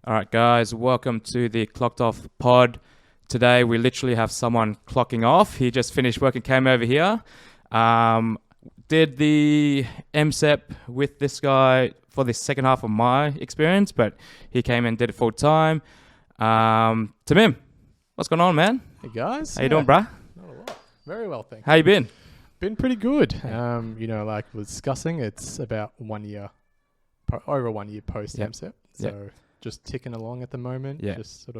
All right, guys, welcome to the Clocked Off pod. Today, we literally have someone clocking off. He just finished work and came over here. Did the MSEP with this guy for the second half of my experience, but he came and did it full time. Tamim, what's going on, man? Hey, guys. How you doing, bruh? Not a lot. Very well, thank you. How you been? Been pretty good. Like we were discussing, it's about 1 year, over 1 year post MSEP. So just ticking along at the moment. Yeah. Just sort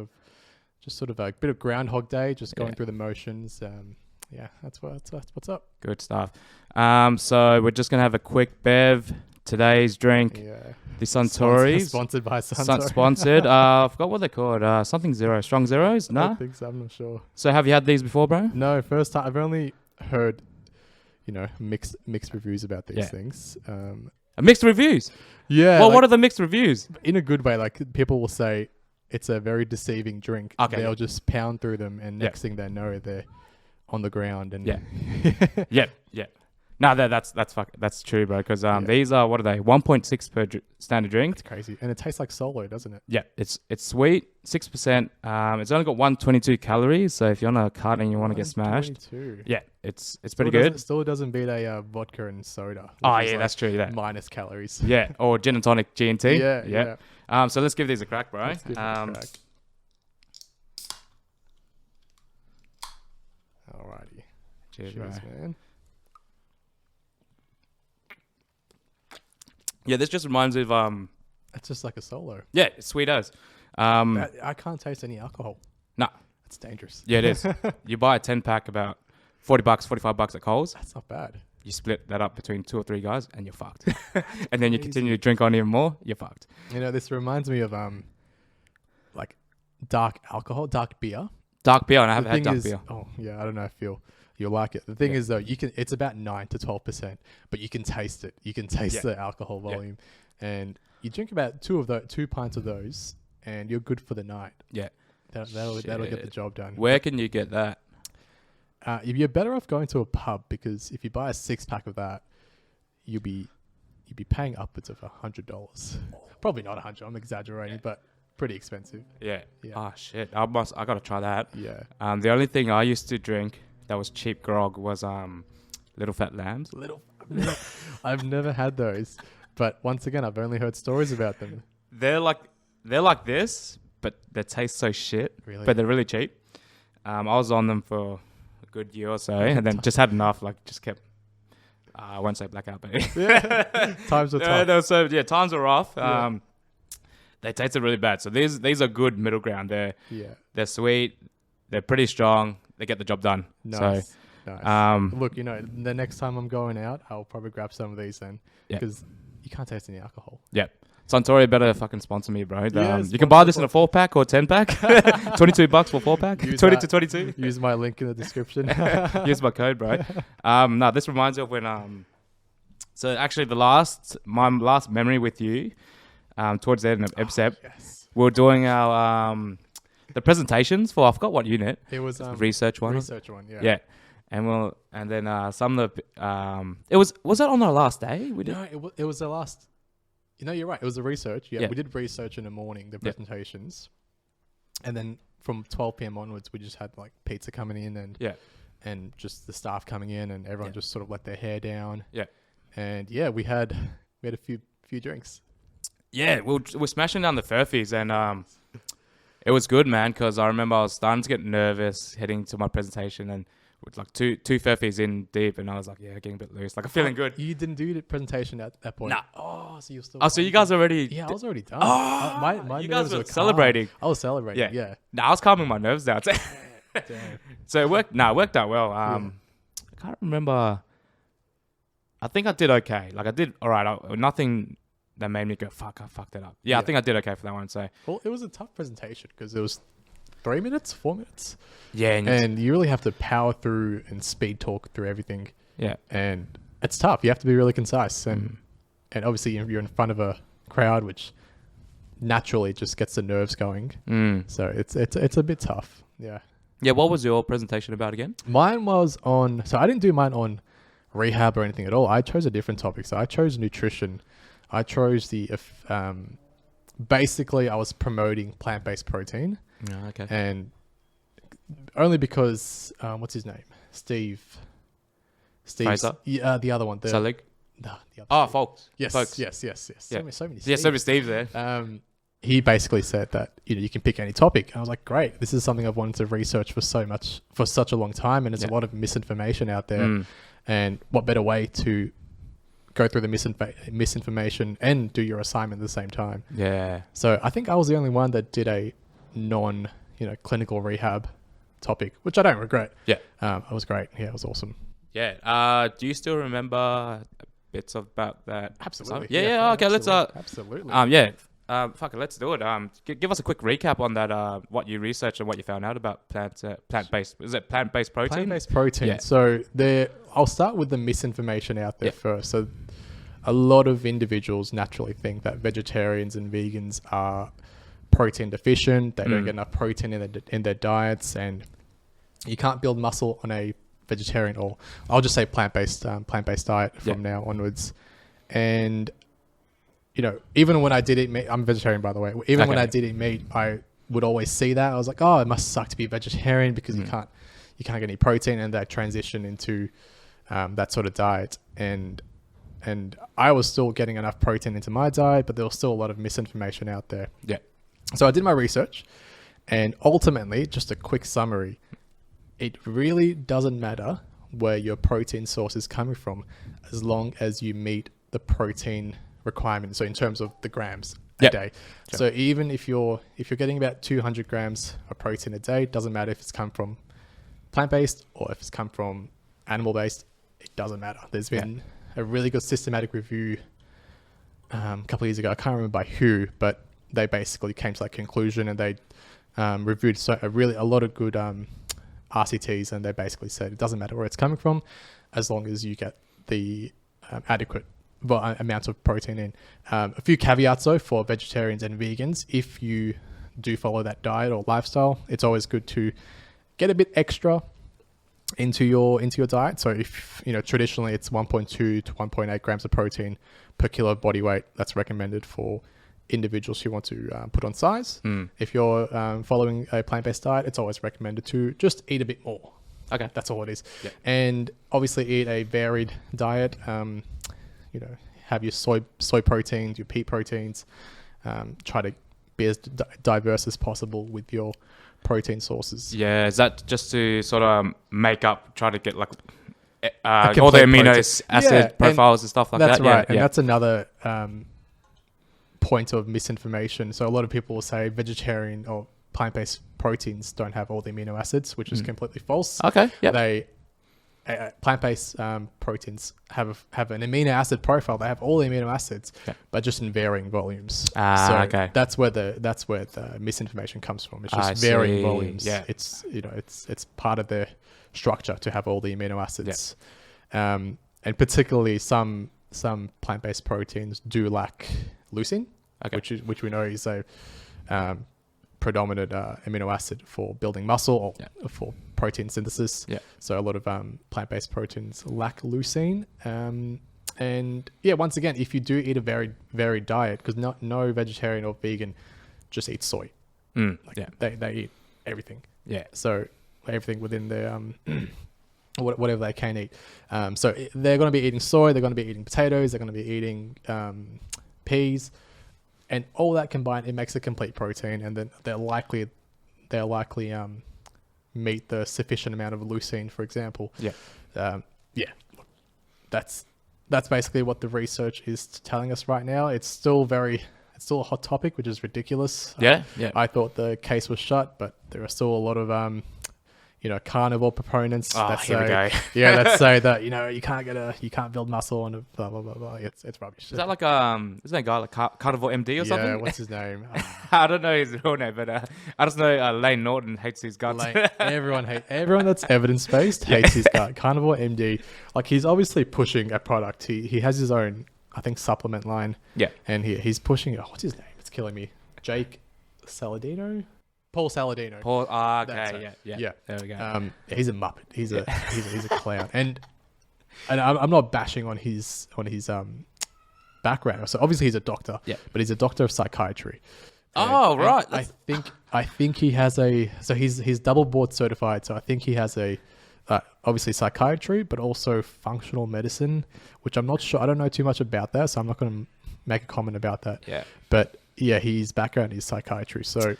of a bit of Groundhog Day, just going through the motions. That's what's up. Good stuff. So we're just gonna have a quick bev. Today's drink, the Suntories. Sponsored by Suntory. Sponsored. I forgot what they're called. Something zero. Strong zeros? I Nah. don't think so. I'm not sure. So have you had these before, bro? No, first time. I've only heard, mixed reviews about these things. Mixed reviews. Yeah. Well, what are the mixed reviews? In a good way, like people will say it's a very deceiving drink. Okay. They'll just pound through them, and next thing they know, they're on the ground. And Yeah. No, that's true, bro. Because these are, what are they? 1.6 per standard drink. It's crazy, and it tastes like Solo, doesn't it? Yeah, it's sweet, 6%. It's only got 122 calories. So if you're on a cart and you want to get smashed, 22. yeah, it's pretty good. Still doesn't beat a vodka and soda. Oh yeah, that's true. Yeah, minus calories. Yeah, or gin and tonic G&T. Yeah. So let's give these a crack, bro. Let's give it a crack. Alrighty. Cheers, Cheers, bro. man. Yeah, this just reminds me of It's just like a Solo. Yeah, it's sweet as. I can't taste any alcohol. No. That's dangerous. Yeah, it is. You buy a 10-pack about $40, $45 at Coles. That's not bad. You split that up between 2 or 3 guys, and you're fucked. And then you continue to drink on even more, you're fucked. This reminds me of like dark alcohol, dark beer. Dark beer, and I haven't had dark beer. Oh yeah, I don't know if you'll like it. The thing is though, it's about 9 to 12%, but you can taste it. You can taste the alcohol volume, and you drink about 2 pints of those, and you're good for the night. Yeah, that'll get the job done. Where can you get that? You're better off going to a pub, because if you buy a 6-pack of that, you'll be paying upwards of $100. Probably not 100. I'm exaggerating, but pretty expensive. Yeah. Oh shit! I gotta try that. Yeah. The only thing I used to drink that was cheap grog was Little Fat Lambs. I've never had those, but once again, I've only heard stories about them. They're like this, but they taste so shit. Really? But they're really cheap. I was on them for a good year or so, and then just had enough. Like, just kept. I won't say blackout, but Times were tough. Times were rough. They tasted really bad. So these are good middle ground. They're sweet. They're pretty strong. They get the job done. Nice. So, nice. Look, the next time I'm going out, I'll probably grab some of these then, because you can't taste any alcohol. Yeah. Suntory better fucking sponsor me, bro. Yeah, you can buy this in a 4-pack or 10-pack. $22 for 4-pack. 20 to 22. Use my link in the description. Use my code, bro. No, this reminds me of when so actually my last memory with you, towards the end of EBSEP, we were doing our the presentations for, I forgot what unit. It was research one. Research one, yeah. Yeah. And then some of the was that on our last day? We did. No, it was the last. You're right. It was the research. Yeah, Yeah. we did research in the morning, the presentations, and then from 12 p.m. onwards, we just had like pizza coming in and just the staff coming in, and everyone just sort of let their hair down. Yeah. And we had a few drinks. Yeah, we're smashing down the furfies, and it was good, man, because I remember I was starting to get nervous heading to my presentation, and with like two furfies in deep, and I was like, getting a bit loose, like I'm feeling good. You didn't do the presentation at that point? Nah. Oh, so you're still... Oh, so you guys already... Yeah, I was already done. Oh, my you guys nerves were calm. celebrating. I was celebrating, yeah. No, I was calming my nerves down. Damn. So it worked out well. I can't remember. I think I did okay. Like I did all right. Nothing that made me go, fuck, I fucked it up. Yeah, I think I did okay for that one. So, well, it was a tough presentation because it was 4 minutes. Yeah. And you really have to power through and speed talk through everything. Yeah. And it's tough. You have to be really concise. And obviously you're in front of a crowd, which naturally just gets the nerves going. So it's a bit tough. Yeah. Yeah. What was your presentation about again? Mine was so I didn't do mine on rehab or anything at all. I chose a different topic. So I chose nutrition. I chose the basically I was promoting plant-based protein, Okay. and only because what's his name? Steve's, Fraser? the other one. Selig? The other Oh, Steve. Folks. Yes, Folks. yes. Yeah. So many Steves. Yeah, so many Steve's there. He basically said that you can pick any topic. And I was like, great, this is something I've wanted to research for such a long time, and there's a lot of misinformation out there. And what better way to go through the misinformation and do your assignment at the same time? Yeah. So I think I was the only one that did a clinical rehab topic, which I don't regret. Yeah. It was great. Yeah, it was awesome. Yeah. Do you still remember bits about that? Absolutely. Yeah. Okay. Absolutely. Fuck it. Let's do it. Give us a quick recap on that. What you researched and what you found out about plant-based. Is it plant-based protein? Plant-based protein. Yeah. So I'll start with the misinformation out there first. So a lot of individuals naturally think that vegetarians and vegans are protein deficient. They don't get enough protein in their diets, and you can't build muscle on a vegetarian, or I'll just say plant-based diet from now onwards. And even when I did eat meat, I'm vegetarian by the way. Even when I did eat meat, I would always see that. I was like, oh, it must suck to be vegetarian because you can't get any protein, and that transition into that sort of diet. And I was still getting enough protein into my diet, but there was still a lot of misinformation out there. Yeah. So I did my research, and ultimately, just a quick summary, it really doesn't matter where your protein source is coming from, as long as you meet the protein requirement. So in terms of the grams a day. Sure. So even if you're getting about 200 grams of protein a day, it doesn't matter if it's come from plant-based or if it's come from animal-based, it doesn't matter. There's been a really good systematic review a couple of years ago. I can't remember by who, but they basically came to that conclusion, and they reviewed a lot of good RCTs, and they basically said it doesn't matter where it's coming from, as long as you get the adequate amounts of protein in. A few caveats though for vegetarians and vegans: if you do follow that diet or lifestyle, it's always good to get a bit extra into your diet. So if traditionally it's 1.2 to 1.8 grams of protein per kilo of body weight, that's recommended for individuals who want to put on size. If you're following a plant-based diet, it's always recommended to just eat a bit more. Okay, that's all it is. And obviously eat a varied diet. Have your soy proteins, your pea proteins. Try to be as diverse as possible with your protein sources. Yeah, is that just to sort of try to get like all the amino acid profiles and stuff like that? That's right. And that's another point of misinformation. So a lot of people will say vegetarian or plant-based proteins don't have all the amino acids, which is completely false. Okay. Yeah. Plant-based proteins have an amino acid profile. They have all the amino acids, but just in varying volumes. Okay. That's where the misinformation comes from. It's just varying volumes. Yeah. It's part of their structure to have all the amino acids. And particularly some plant-based proteins do lack leucine, which we know is a predominant amino acid for building muscle or for protein synthesis. So a lot of plant-based proteins lack leucine. And once again, if you do eat a varied diet, because no vegetarian or vegan just eats soy. They eat everything. So everything within their whatever they can eat. So they're going to be eating soy. They're going to be eating potatoes. They're going to be eating peas. And all that combined, it makes a complete protein, and then they'll likely meet the sufficient amount of leucine, for example. That's basically what the research is telling us right now. It's still a hot topic, which is ridiculous. I thought the case was shut, but there are still a lot of carnivore proponents that say that you can't build muscle and blah blah blah blah. It's rubbish. Is that like isn't that a guy like Carnivore MD or something? Yeah, what's his name? I don't know his real name, but I just know Lane Norton hates his guts. Everyone that's evidence based hates his gut. Carnivore MD, like, he's obviously pushing a product. He has his own, I think, supplement line. And he's pushing. What's his name? It's killing me. Jake Saladino. Paul Saladino. Okay, yeah. There we go. He's a muppet. He's a clown. And I'm not bashing on his background. So obviously he's a doctor, but he's a doctor of psychiatry. Oh, right. I think he has he's double board certified. So I think he has obviously psychiatry, but also functional medicine, which I'm not sure. I don't know too much about that, so I'm not going to make a comment about that. Yeah. But yeah, his background is psychiatry. So,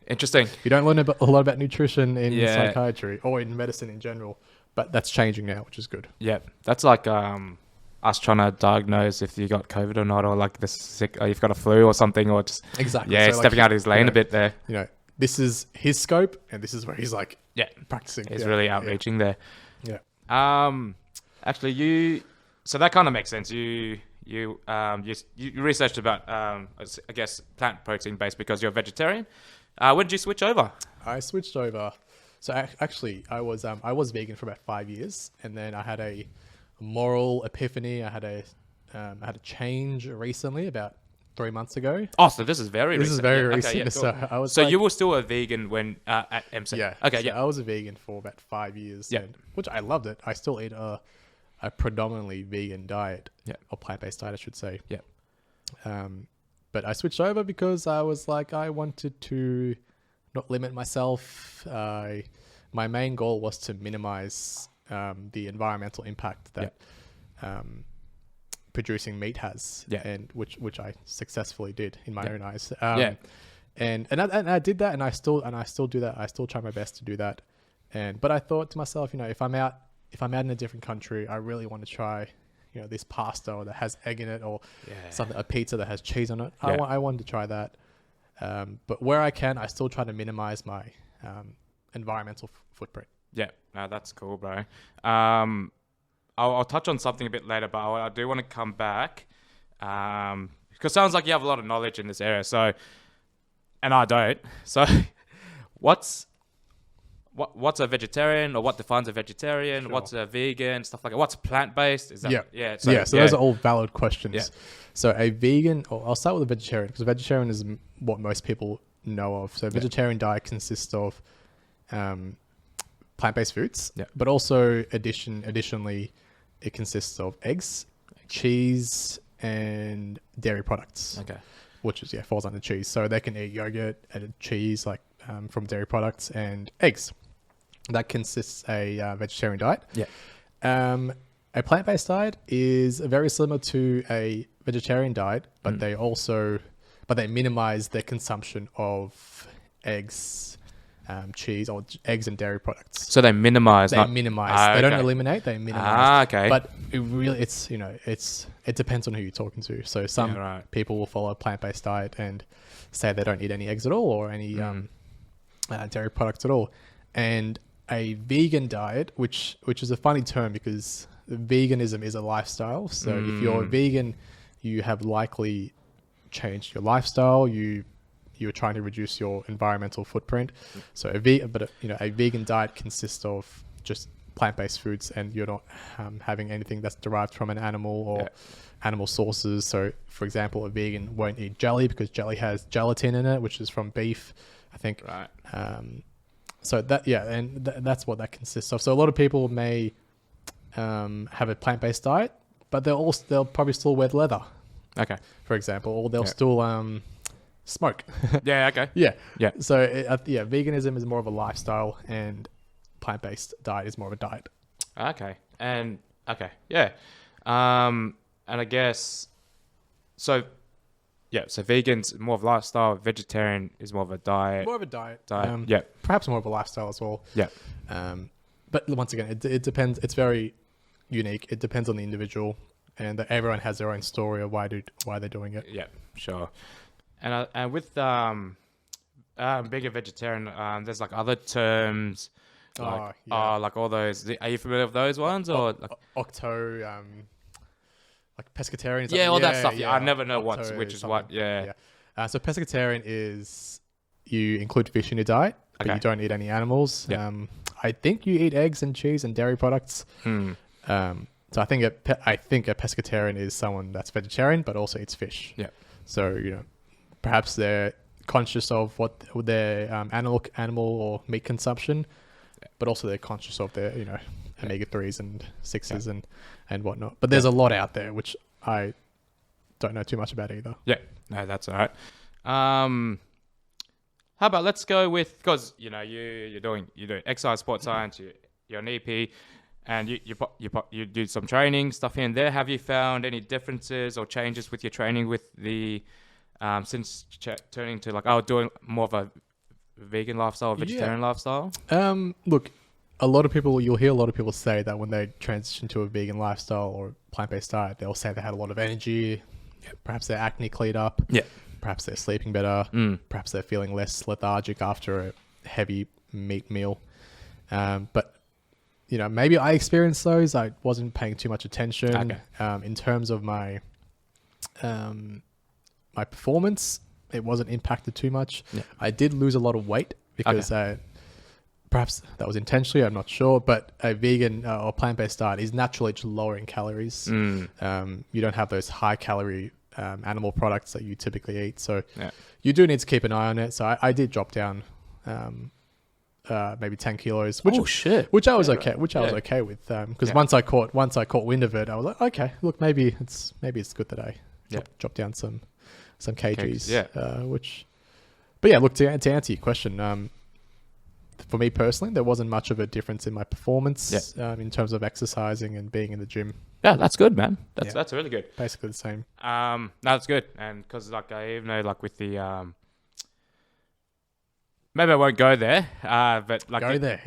Interesting. you don't learn a lot about nutrition in psychiatry or in medicine in general, but that's changing now, which is good. Yeah. That's like us trying to diagnose if you got COVID or not, or like this sick, or you've got a flu or something, or just exactly. Yeah, so stepping out of his lane a bit there. This is his scope, and this is where he's like practicing. He's really outreaching there. Yeah. Actually, so that kind of makes sense. You researched about I guess plant protein based because you're a vegetarian. When did you switch over? I switched over. So actually, I was vegan for about 5 years, and then I had a moral epiphany. I had a change recently, about 3 months ago. Oh, so this is very recent. This is very recent. Okay, So I was. So you were still a vegan when at MC? Yeah. Okay. So I was a vegan for about 5 years. Yeah. Which I loved it. I still eat a predominantly vegan diet. Yeah. Or plant-based diet, I should say. Yeah. But I switched over because I was like, I wanted to not limit myself. My main goal was to minimize the environmental impact that producing meat has, and which I successfully did in my own eyes. And I did that, and I still do that. I still try my best to do that. But I thought to myself, if I'm out in a different country, I really want to try, this pasta or that has egg in it, or a pizza that has cheese on it. I wanted to try that. But where I can, I still try to minimize my environmental footprint. Yeah, no, that's cool, bro. I'll touch on something a bit later, but I do want to come back because it sounds like you have a lot of knowledge in this area. So, and I don't. So, what's a vegetarian, or what defines a vegetarian? Sure. What's a vegan? Stuff like that. What's plant-based? Is that So those are all valid questions. Yeah. So a vegan, or I'll start with a vegetarian, because a vegetarian is what most people know of. So a vegetarian diet consists of plant-based foods, but also additionally, it consists of eggs, cheese, and dairy products. Okay. Which is falls under cheese. So they can eat yogurt and cheese, like from dairy products, and eggs. That consists a vegetarian diet. Yeah. A plant-based diet is very similar to a vegetarian diet, but they minimize their consumption of eggs, cheese, or eggs and dairy products. So they minimize. They don't eliminate. They minimize. Okay. But it depends on who you're talking to. So some people will follow a plant-based diet and say they don't eat any eggs at all, or any dairy products at all. And a vegan diet, which is a funny term because veganism is a lifestyle. So if you're a vegan, you have likely changed your lifestyle. You're trying to reduce your environmental footprint. So a vegan diet consists of just plant-based foods, and you're not having anything that's derived from an animal or animal sources. So for example, a vegan won't eat jelly because jelly has gelatin in it, which is from beef, I think. Right. So that's what that consists of. So a lot of people may have a plant-based diet, but they'll probably still wear leather. Okay. For example, or they'll still smoke. Yeah. Okay. Yeah. So veganism is more of a lifestyle, and plant-based diet is more of a diet. Okay. And yeah. And I guess so. Yeah, so vegan's more of a lifestyle. Vegetarian is more of a diet. More of a diet. Perhaps more of a lifestyle as well. Yeah. But once again, it depends. It's very unique. It depends on the individual, and everyone has their own story of why they're doing it. Yeah, sure. And with being a vegetarian, there's like other terms, like all those. Are you familiar with those ones, or octo? Like pescatarian. Yeah, all that stuff. Yeah, I never know which is what. Yeah. So pescatarian is you include fish in your diet, but you don't eat any animals. Yeah. I think you eat eggs and cheese and dairy products. So I think a pescatarian is someone that's vegetarian but also eats fish. Yeah. So perhaps they're conscious of what their animal or meat consumption, but also they're conscious of their omega-3s and 6s and whatnot. But there's a lot out there which I don't know too much about either. Yeah, no, that's all right. How about let's go with, because you're doing exercise sports science, you're an EP, and you do some training stuff here and there. Have you found any differences or changes with your training with the since turning to doing more of a vegan lifestyle, vegetarian lifestyle? Look, you'll hear a lot of people say that when they transition to a vegan lifestyle or plant-based diet, they'll say they had a lot of energy. Perhaps their acne cleared up. Yeah. Perhaps they're sleeping better. Perhaps they're feeling less lethargic after a heavy meat meal. But maybe I experienced those. I wasn't paying too much attention. Okay. In terms of my my performance, it wasn't impacted too much. Yeah. I did lose a lot of weight because perhaps that was intentionally, I'm not sure, but a vegan or plant-based diet is naturally just lower in calories. You don't have those high calorie animal products that you typically eat. So you do need to keep an eye on it. So I did drop down maybe 10 kilos, which I was okay with. Because once I caught wind of it, I was like, okay, look, maybe it's good that I drop down some kgs. But yeah, look, to answer your question, for me personally, there wasn't much of a difference in my performance in terms of exercising and being in the gym. Yeah, that's good, man. That's really good. Basically the same. No, that's good. And because I even know with the maybe I won't go there. But go there.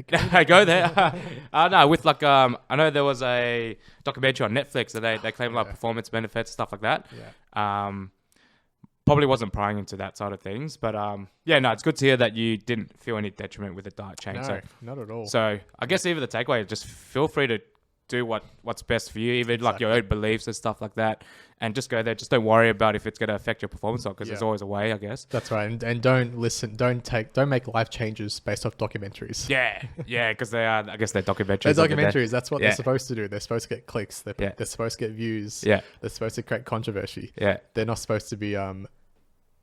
Go there. No, with I know there was a documentary on Netflix that they claim performance benefits, stuff like that. Yeah. Probably wasn't prying into that side of things, but it's good to hear that you didn't feel any detriment with the diet change. No, not at all. So I guess even the takeaway, just feel free to do what's best for you, even your own beliefs and stuff like that, and just go there. Just don't worry about if it's going to affect your performance or not, because there's always a way, I guess. That's right, and don't make life changes based off documentaries. Yeah, because they're documentaries. They're documentaries. That's what they're supposed to do. They're supposed to get clicks. They're supposed to get views. Yeah, they're supposed to create controversy. Yeah, they're not supposed to be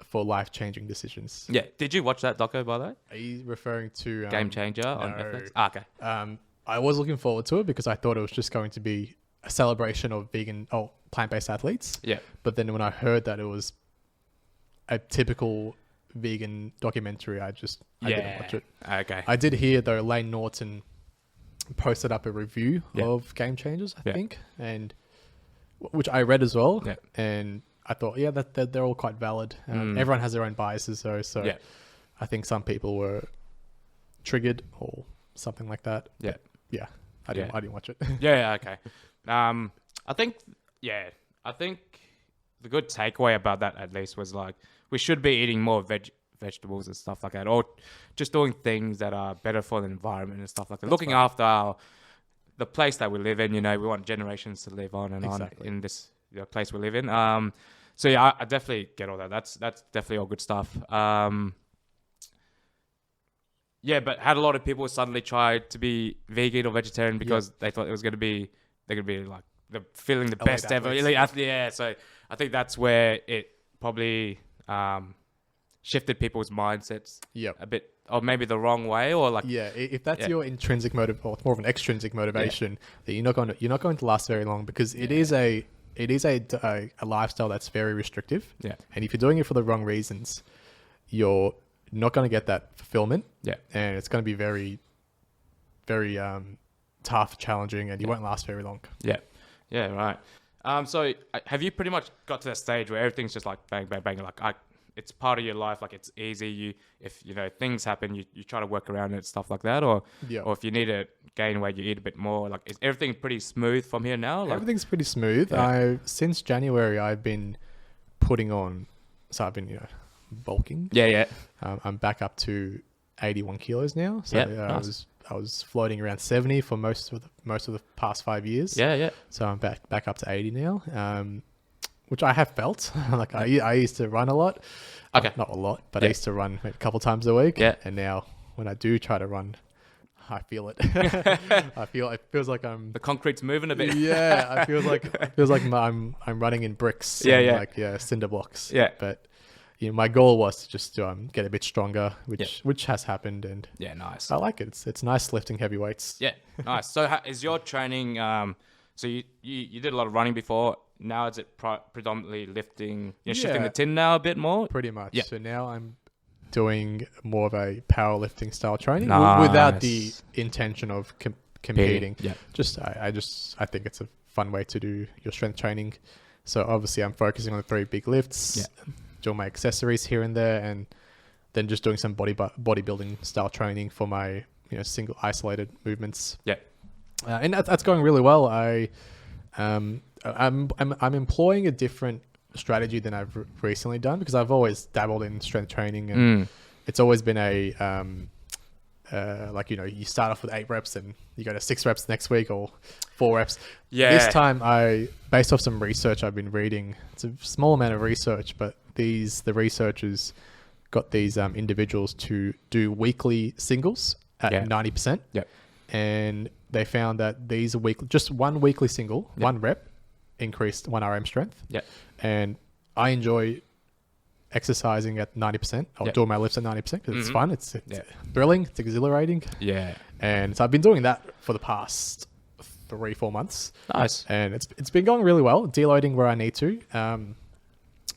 for life-changing decisions. Yeah. Did you watch that doco, by the way? Are you referring to Game Changer on Netflix? Okay. I was looking forward to it because I thought it was just going to be a celebration of plant-based athletes. Yeah. But then when I heard that it was a typical vegan documentary, I didn't watch it. Okay. I did hear though Lane Norton posted up a review of Game Changers, I think, and which I read as well. Yeah. And I thought, that they're all quite valid. Everyone has their own biases though, so I think some people were triggered or something like that. Yeah. Yeah. I didn't watch it. Okay. I think the good takeaway about that at least was we should be eating more vegetables and stuff like that, or just doing things that are better for the environment and stuff like that. Looking after the place that we live in, we want generations to live on and on in this place we live in. So I definitely get all that. That's definitely all good stuff. But had a lot of people suddenly try to be vegan or vegetarian because they thought it was they're going to be they're feeling the best ever. Yeah, so I think that's where it probably shifted people's mindsets a bit, or maybe the wrong way, or if that's your intrinsic motive or more of an extrinsic motivation, that you're not going to last very long, because it is a lifestyle that's very restrictive. Yeah, and if you're doing it for the wrong reasons, you're not going to get that fulfillment. Yeah, and it's going to be very, very tough, challenging, and you won't last very long. Yeah, right. So have you pretty much got to that stage where everything's just bang, bang, bang, it's part of your life, it's easy. If things happen, you try to work around it, stuff like that, or if you need to gain weight, you eat a bit more. Is everything pretty smooth from here now? Everything's pretty smooth. Since January, I've been putting on. So I've been bulking. Yeah. I'm back up to 81 kilos now. So nice. I was floating around 70 for most of the past 5 years. Yeah. So I'm back up to 80 now. Which I have felt. I used to run a lot. Okay. Not a lot, but I used to run a couple times a week. Yeah. And now when I do try to run, I feel it. It feels like I'm... The concrete's moving a bit. Yeah. It feels like I'm running in bricks. And cinder blocks. Yeah. But my goal was to just get a bit stronger, which has happened. And nice. I like it. It's nice lifting heavy weights. Yeah, nice. So is your training... So you did a lot of running before. now is it predominantly lifting? You're shifting Yeah. the tin now a bit more. Pretty much. Yeah. So now I'm doing more of a powerlifting style training without the Nice. intention of competing. Yeah. I think it's a fun way to do your strength training. So obviously I'm focusing on the 3 big lifts, doing my accessories here and there, and then just doing some bodybuilding style training for my single isolated movements. Yeah. And that's going really well. I'm employing a different strategy than I've recently done, because I've always dabbled in strength training, and it's always been you start off with 8 reps and you go to 6 reps next week, or 4 reps. Yeah. This time based off some research I've been reading, it's a small amount of research, but the researchers got these individuals to do weekly singles at 90%. Yeah. And they found that just one weekly single, 1 rep, increased 1 RM strength. Yeah. And I enjoy exercising at 90%. I'll do my lifts at 90% because it's fun. It's thrilling. It's exhilarating. Yeah. And so I've been doing that for the past 3-4 months. Nice. And it's been going really well. Deloading where I need to.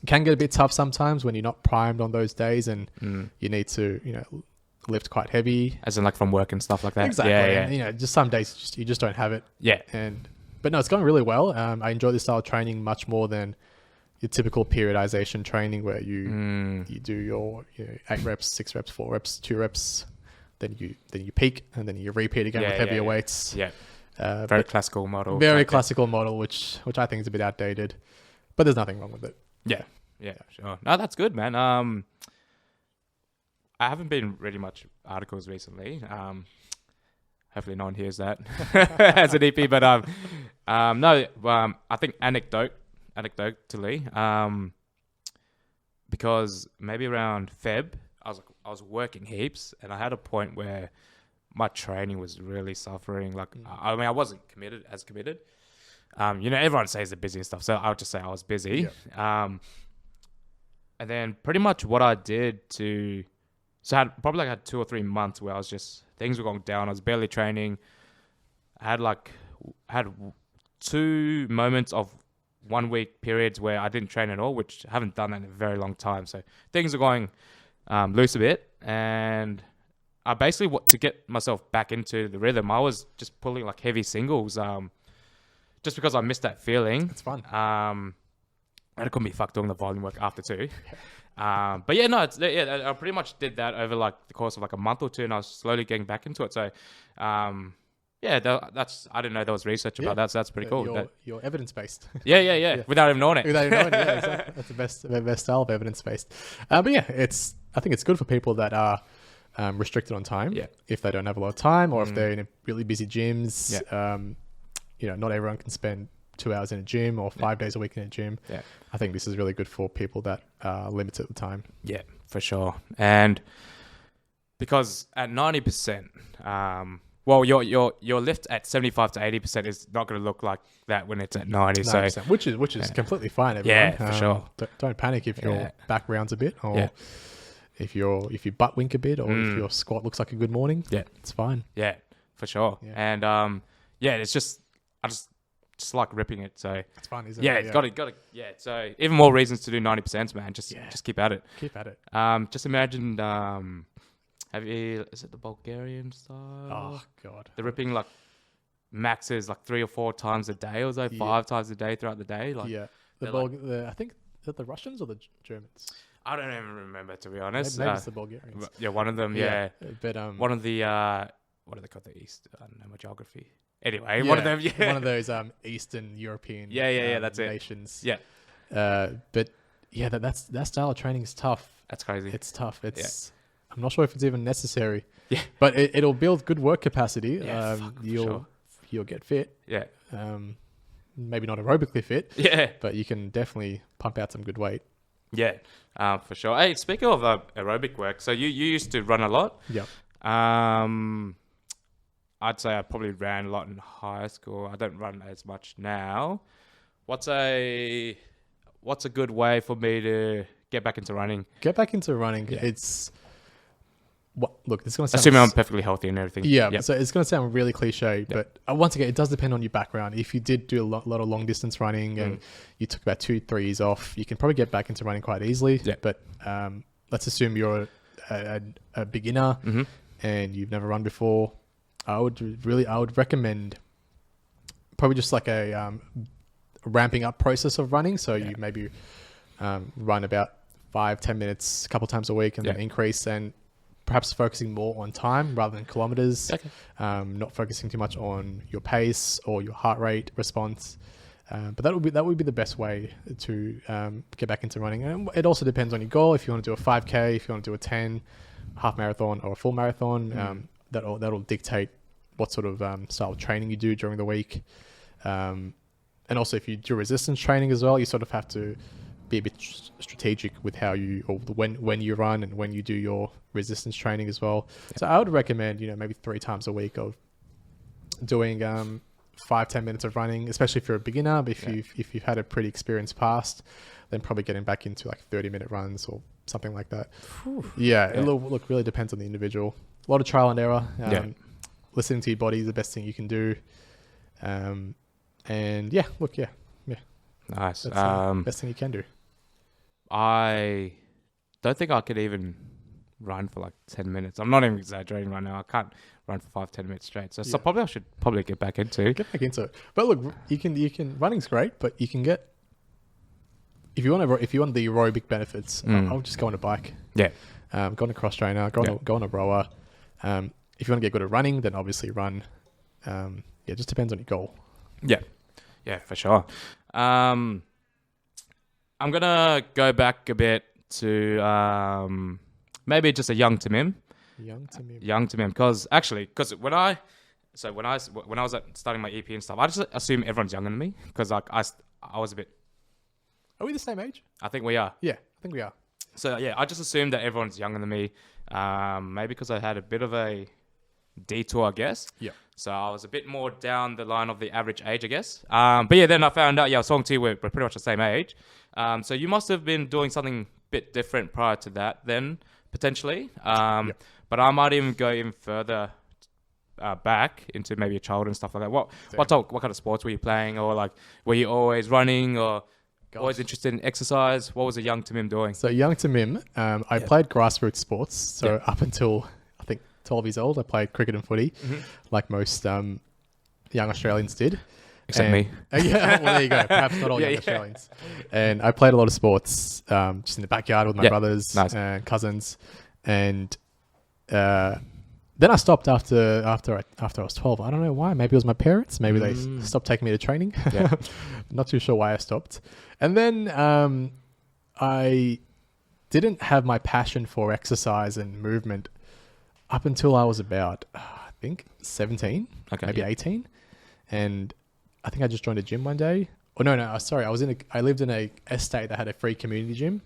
Can get a bit tough sometimes when you're not primed on those days, and you need to lift quite heavy. As in like from work and stuff like that. Exactly. Yeah. And, just some days you just don't have it. Yeah. But no, it's going really well. I enjoy this style of training much more than your typical periodization training, where you do your 8 reps, 6 reps, 4 reps, 2 reps, then you peak, and then you repeat again with heavier weights. Yeah. Very classical model. Very classical model, which I think is a bit outdated, but there's nothing wrong with it. Yeah. Yeah, sure. No, that's good, man. I haven't been reading much articles recently. Hopefully no one hears that as an EP, but I think anecdotally, because maybe around Feb, I was working heaps, and I had a point where my training was really suffering. Like, I wasn't committed. Everyone says they're busy and stuff, so I'll just say I was busy. Yeah. And then pretty much what I did I had 2 or 3 months where things were going down. I was barely training. I had 2 moments of 1 week periods where I didn't train at all, which I haven't done that in a very long time. So things are going loose a bit, and I basically to get myself back into the rhythm, I was just pulling like heavy singles. Just because I missed that feeling. It's fun. And it couldn't be fucked doing the volume work after too. But yeah, no, I pretty much did that over like the course of like a month or 2, and I was slowly getting back into it. So, that's I didn't know there was research about that. So that's pretty cool. You're evidence based. Yeah. Without even knowing it. Yeah, exactly. That's the best style of evidence based. But yeah, I think it's good for people that are restricted on time. Yeah. If they don't have a lot of time, or if they're in a really busy gyms. Yeah. Not everyone can spend 2 hours in a gym or 5 days a week in a gym. Yeah. I think this is really good for people that are limited with time. Yeah, for sure. And because at 90%, your lift at 75 to 80% is not going to look like that when it's at 90. 90%, so which is completely fine, everyone. Yeah, for sure. Don't panic if your back rounds a bit, or if you butt wink a bit, or if your squat looks like a good morning. Yeah, it's fine. Yeah, for sure. Yeah. And it's just I just like ripping it. So it's fun, isn't it? Yeah, got it. Yeah, so even more reasons to do 90%, man. Just keep at it. Keep at it. Just imagine. Is it the Bulgarian style? Oh God, the ripping like maxes like 3 or 4 times a day, or so 5 times a day throughout the day. Like I think the Russians or the Germans. I don't even remember, to be honest. Maybe it's the Bulgarians. Yeah, one of them. Yeah, but one of the what are they called? The East. I don't know my geography. Anyway, one of them. Yeah, one of those Eastern European. That's nations. Yeah. But yeah, that style of training is tough. That's crazy. It's tough. I'm not sure if it's even necessary. Yeah. But it'll build good work capacity. Yeah, you'll get fit. Yeah. Maybe not aerobically fit. Yeah. But you can definitely pump out some good weight. Yeah. For sure. Hey, speaking of aerobic work, so you used to run a lot. Yeah. I'd say I probably ran a lot in high school. I don't run as much now. What's a good way for me to get back into running? Get back into running. Yeah. look, it's going to sound... Assuming I'm perfectly healthy and everything. Yeah, Yep. so it's going to sound really cliche, but once again, it does depend on your background. If you did do a lot of long distance running and you took about 2-3 years off, you can probably get back into running quite easily. Yeah. But let's assume you're a beginner and you've never run before. I would recommend probably just like a ramping up process of running. So you maybe run about 5-10 minutes a couple times a week and then increase, and perhaps focusing more on time rather than kilometers. Not focusing too much on your pace or your heart rate response. But that would be the best way to get back into running. And it also depends on your goal. If you want to do a 5K, if you want to do a 10, half marathon or a full marathon, that'll dictate what sort of style of training you do during the week. And also if you do resistance training as well, you sort of have to be a bit strategic with how you, or when you run and when you do your resistance training as well. So I would recommend, maybe 3 times a week of doing 5-10 minutes of running, especially if you're a beginner. But if you've had a pretty experienced past, then probably getting back into like 30-minute runs or something like that. It really depends on the individual. A lot of trial and error. Listening to your body is the best thing you can do. Nice. That's the best thing you can do. I don't think I could even run for like 10 minutes. I'm not even exaggerating right now. I can't run for 5-10 minutes straight. So probably I should get back into it. But look, you can running's great, but you can get, if you want the aerobic benefits, I'll just go on a bike. Go on a cross trainer, go on a rower. If you want to get good at running, then obviously run. It just depends on your goal. Yeah, for sure. I'm gonna go back a bit to maybe just a young Tamim. Young Tamim, because when I was starting my EP and stuff, I just assume everyone's younger than me because like I was a bit. Are we the same age? I think we are. Yeah, I think we are. So yeah, I just assumed that everyone's younger than me. Maybe because I had a bit of a detour, I guess. Yeah. So I was a bit more down the line of the average age, I guess. But yeah, then I found out, I was talking to you, we're pretty much the same age. So you must have been doing something a bit different prior to that then, potentially. But I might even go even further back into maybe your childhood and stuff like that. What kind of sports were you playing? Or like, were you always running or always interested in exercise? What was a young Tamim doing? So young Tamim, I played grassroots sports. So up until, I think, 12 years old, I played cricket and footy, like most young Australians did. Except me. Well, there you go. Perhaps not all young Australians. And I played a lot of sports just in the backyard with my brothers and cousins. And then I stopped after I was 12. I don't know why. Maybe it was my parents. Maybe they stopped taking me to training. Not too sure why I stopped. And then I didn't have my passion for exercise and movement up until I was about, I think, 17, maybe 18. And I think I just joined a gym one day. Oh, no, sorry. I lived in a estate that had a free community gym.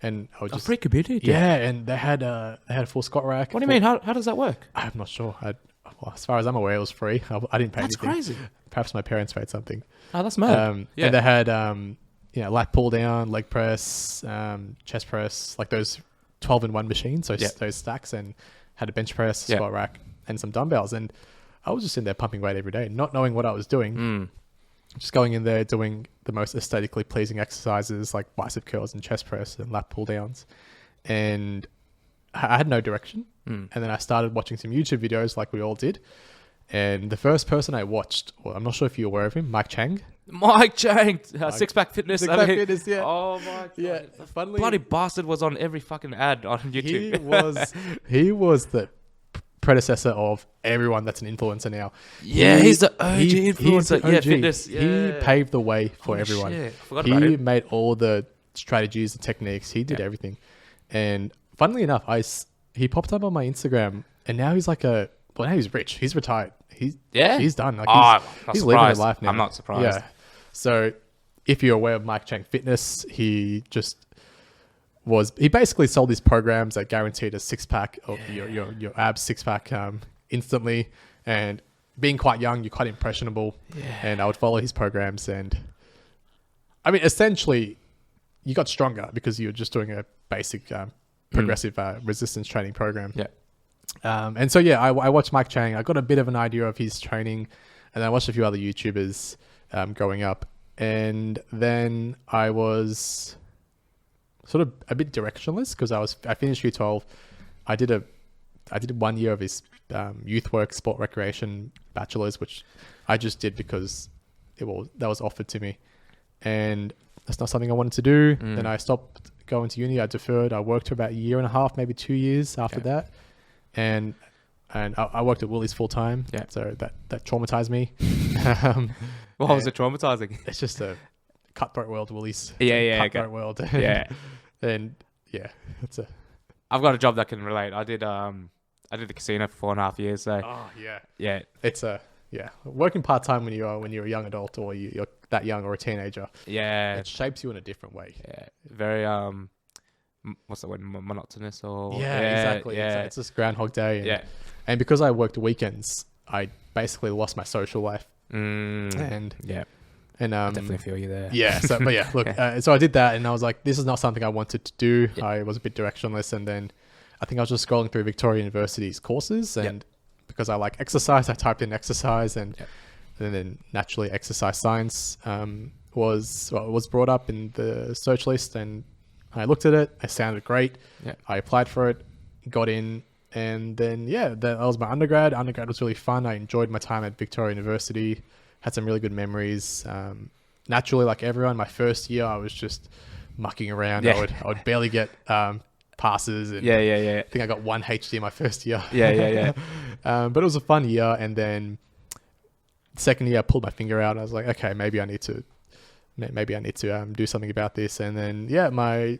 And I was just... A free community? Yeah, and they had a full squat rack. What do you mean? How does that work? I'm not sure. Well, as far as I'm aware, it was free. I didn't pay anything. That's crazy. Perhaps my parents paid something. Oh, that's mad. And they had, lat pull down, leg press, chest press, like those 12-in-1 machines, those stacks, and had a bench press, squat rack, and some dumbbells. And I was just in there pumping weight every day, not knowing what I was doing. Just going in there, doing the most aesthetically pleasing exercises like bicep curls and chest press and lat pull downs. And I had no direction. And then I started watching some YouTube videos like we all did. And the first person I watched, well, I'm not sure if you're aware of him, Mike Chang. Six Pack Fitness. Fitness, yeah. Oh my God. Yeah, funnily, bloody bastard was on every fucking ad on YouTube. He was the predecessor of everyone that's an influencer now. Yeah, he's the OG influencer. OG. Fitness. Yeah. He paved the way for everyone. Shit. I forgot about him. him. Made all the strategies and techniques. He did everything. And funnily enough, he popped up on my Instagram, and now he's now he's rich. He's retired. He's done. Like he's living his life now. I'm not surprised. Yeah. So if you're aware of Mike Chang Fitness, he basically sold these programs that guaranteed a six-pack of your abs six-pack instantly. And being quite young, you're quite impressionable. Yeah. And I would follow his programs. And I mean, essentially, you got stronger because you're just doing a basic progressive resistance training program. Yeah. And so, yeah, I watched Mike Chang. I got a bit of an idea of his training, and I watched a few other YouTubers growing up. And then I was sort of a bit directionless because I finished year 12. I did 1 year of his youth work, sport recreation bachelor's, which I just did because that was offered to me. And that's not something I wanted to do. Then I stopped going to uni. I deferred. I worked for about a year and a half, maybe 2 years after that. And I worked at Woolies full time. Yeah. So that traumatized me. What was it traumatizing? It's just a cutthroat world, Woolies. Cutthroat world. Yeah. And yeah, I've got a job that can relate. I did the casino for 4.5 years. So yeah. It's working part time when you're a young adult or you're that young or a teenager. Yeah. It shapes you in a different way. Yeah. Very what's the word? Monotonous or exactly. Yeah. It's just Groundhog Day. And because I worked weekends, I basically lost my social life. And I definitely feel you there. Yeah. So, but yeah, look. So I did that, and I was like, this is not something I wanted to do. Yeah. I was a bit directionless, and then I think I was just scrolling through Victoria University's courses, and because I like exercise, I typed in exercise, and then naturally exercise science was brought up in the search list, and I looked at it. It sounded great. Yeah. I applied for it, got in, and then that was my undergrad. Undergrad was really fun. I enjoyed my time at Victoria University. Had some really good memories. Naturally, like everyone, my first year I was just mucking around. I would barely get passes. And I think I got 1 HD my first year. But it was a fun year. And then second year I pulled my finger out. I was like, okay, maybe I need to do something about this. And then my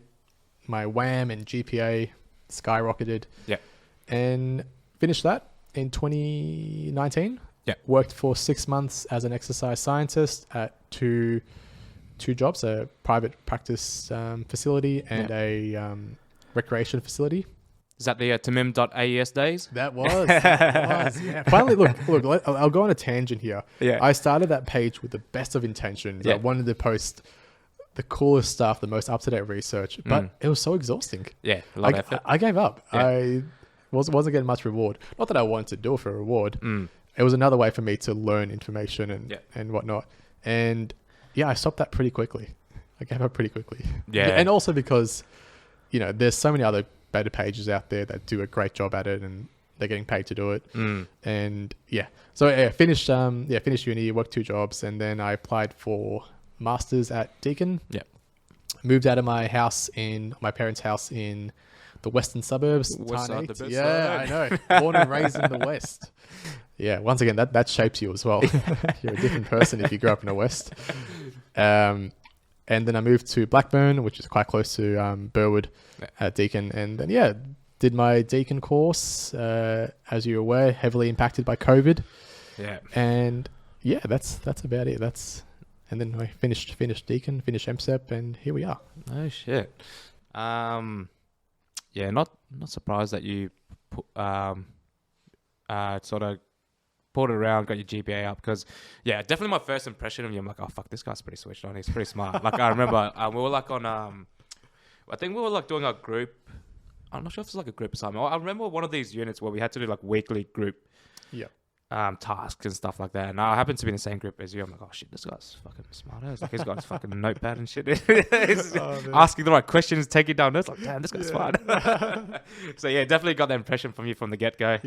WAM and GPA skyrocketed. And finished that in 2019. Worked for 6 months as an exercise scientist at two jobs, a private practice facility and a recreation facility. Is that the Tamim.aes days? That was. Yeah. Finally, look, I'll go on a tangent here. I started that page with the best of intentions. I wanted to post the coolest stuff, the most up-to-date research, but it was so exhausting. A lot of effort. I gave up. I wasn't getting much reward. Not that I wanted to do it for a reward. It was another way for me to learn information and whatnot. And I stopped that pretty quickly. I gave up pretty quickly. And also because, there's so many other better pages out there that do a great job at it and they're getting paid to do it. And so finished uni, worked 2 jobs, and then I applied for masters at Deakin. Moved out of my parents' house in the western suburbs. I know. Born and raised in the West. Once again, that shapes you as well. You're a different person if you grew up in the West. And then I moved to Blackburn, which is quite close to Burwood at Deakin. And then, did my Deakin course, as you're aware, heavily impacted by COVID. And that's about it. And then I finished Deakin, finished MSEP, and here we are. Oh, shit. Not surprised that you sort of pulled it around, got your GPA up, because definitely my first impression of you, I'm like, oh fuck, this guy's pretty switched on. He's pretty smart. Like I remember we were like on I think we were like doing a group. I'm not sure if it's like a group or something. I remember one of these units where we had to do like weekly group tasks and stuff like that. And I happened to be in the same group as you. I'm like, oh shit, this guy's fucking smart. Like he's got his fucking notepad and shit. He's asking the right questions, taking down notes. Like, damn, this guy's smart. So definitely got that impression from you from the get go.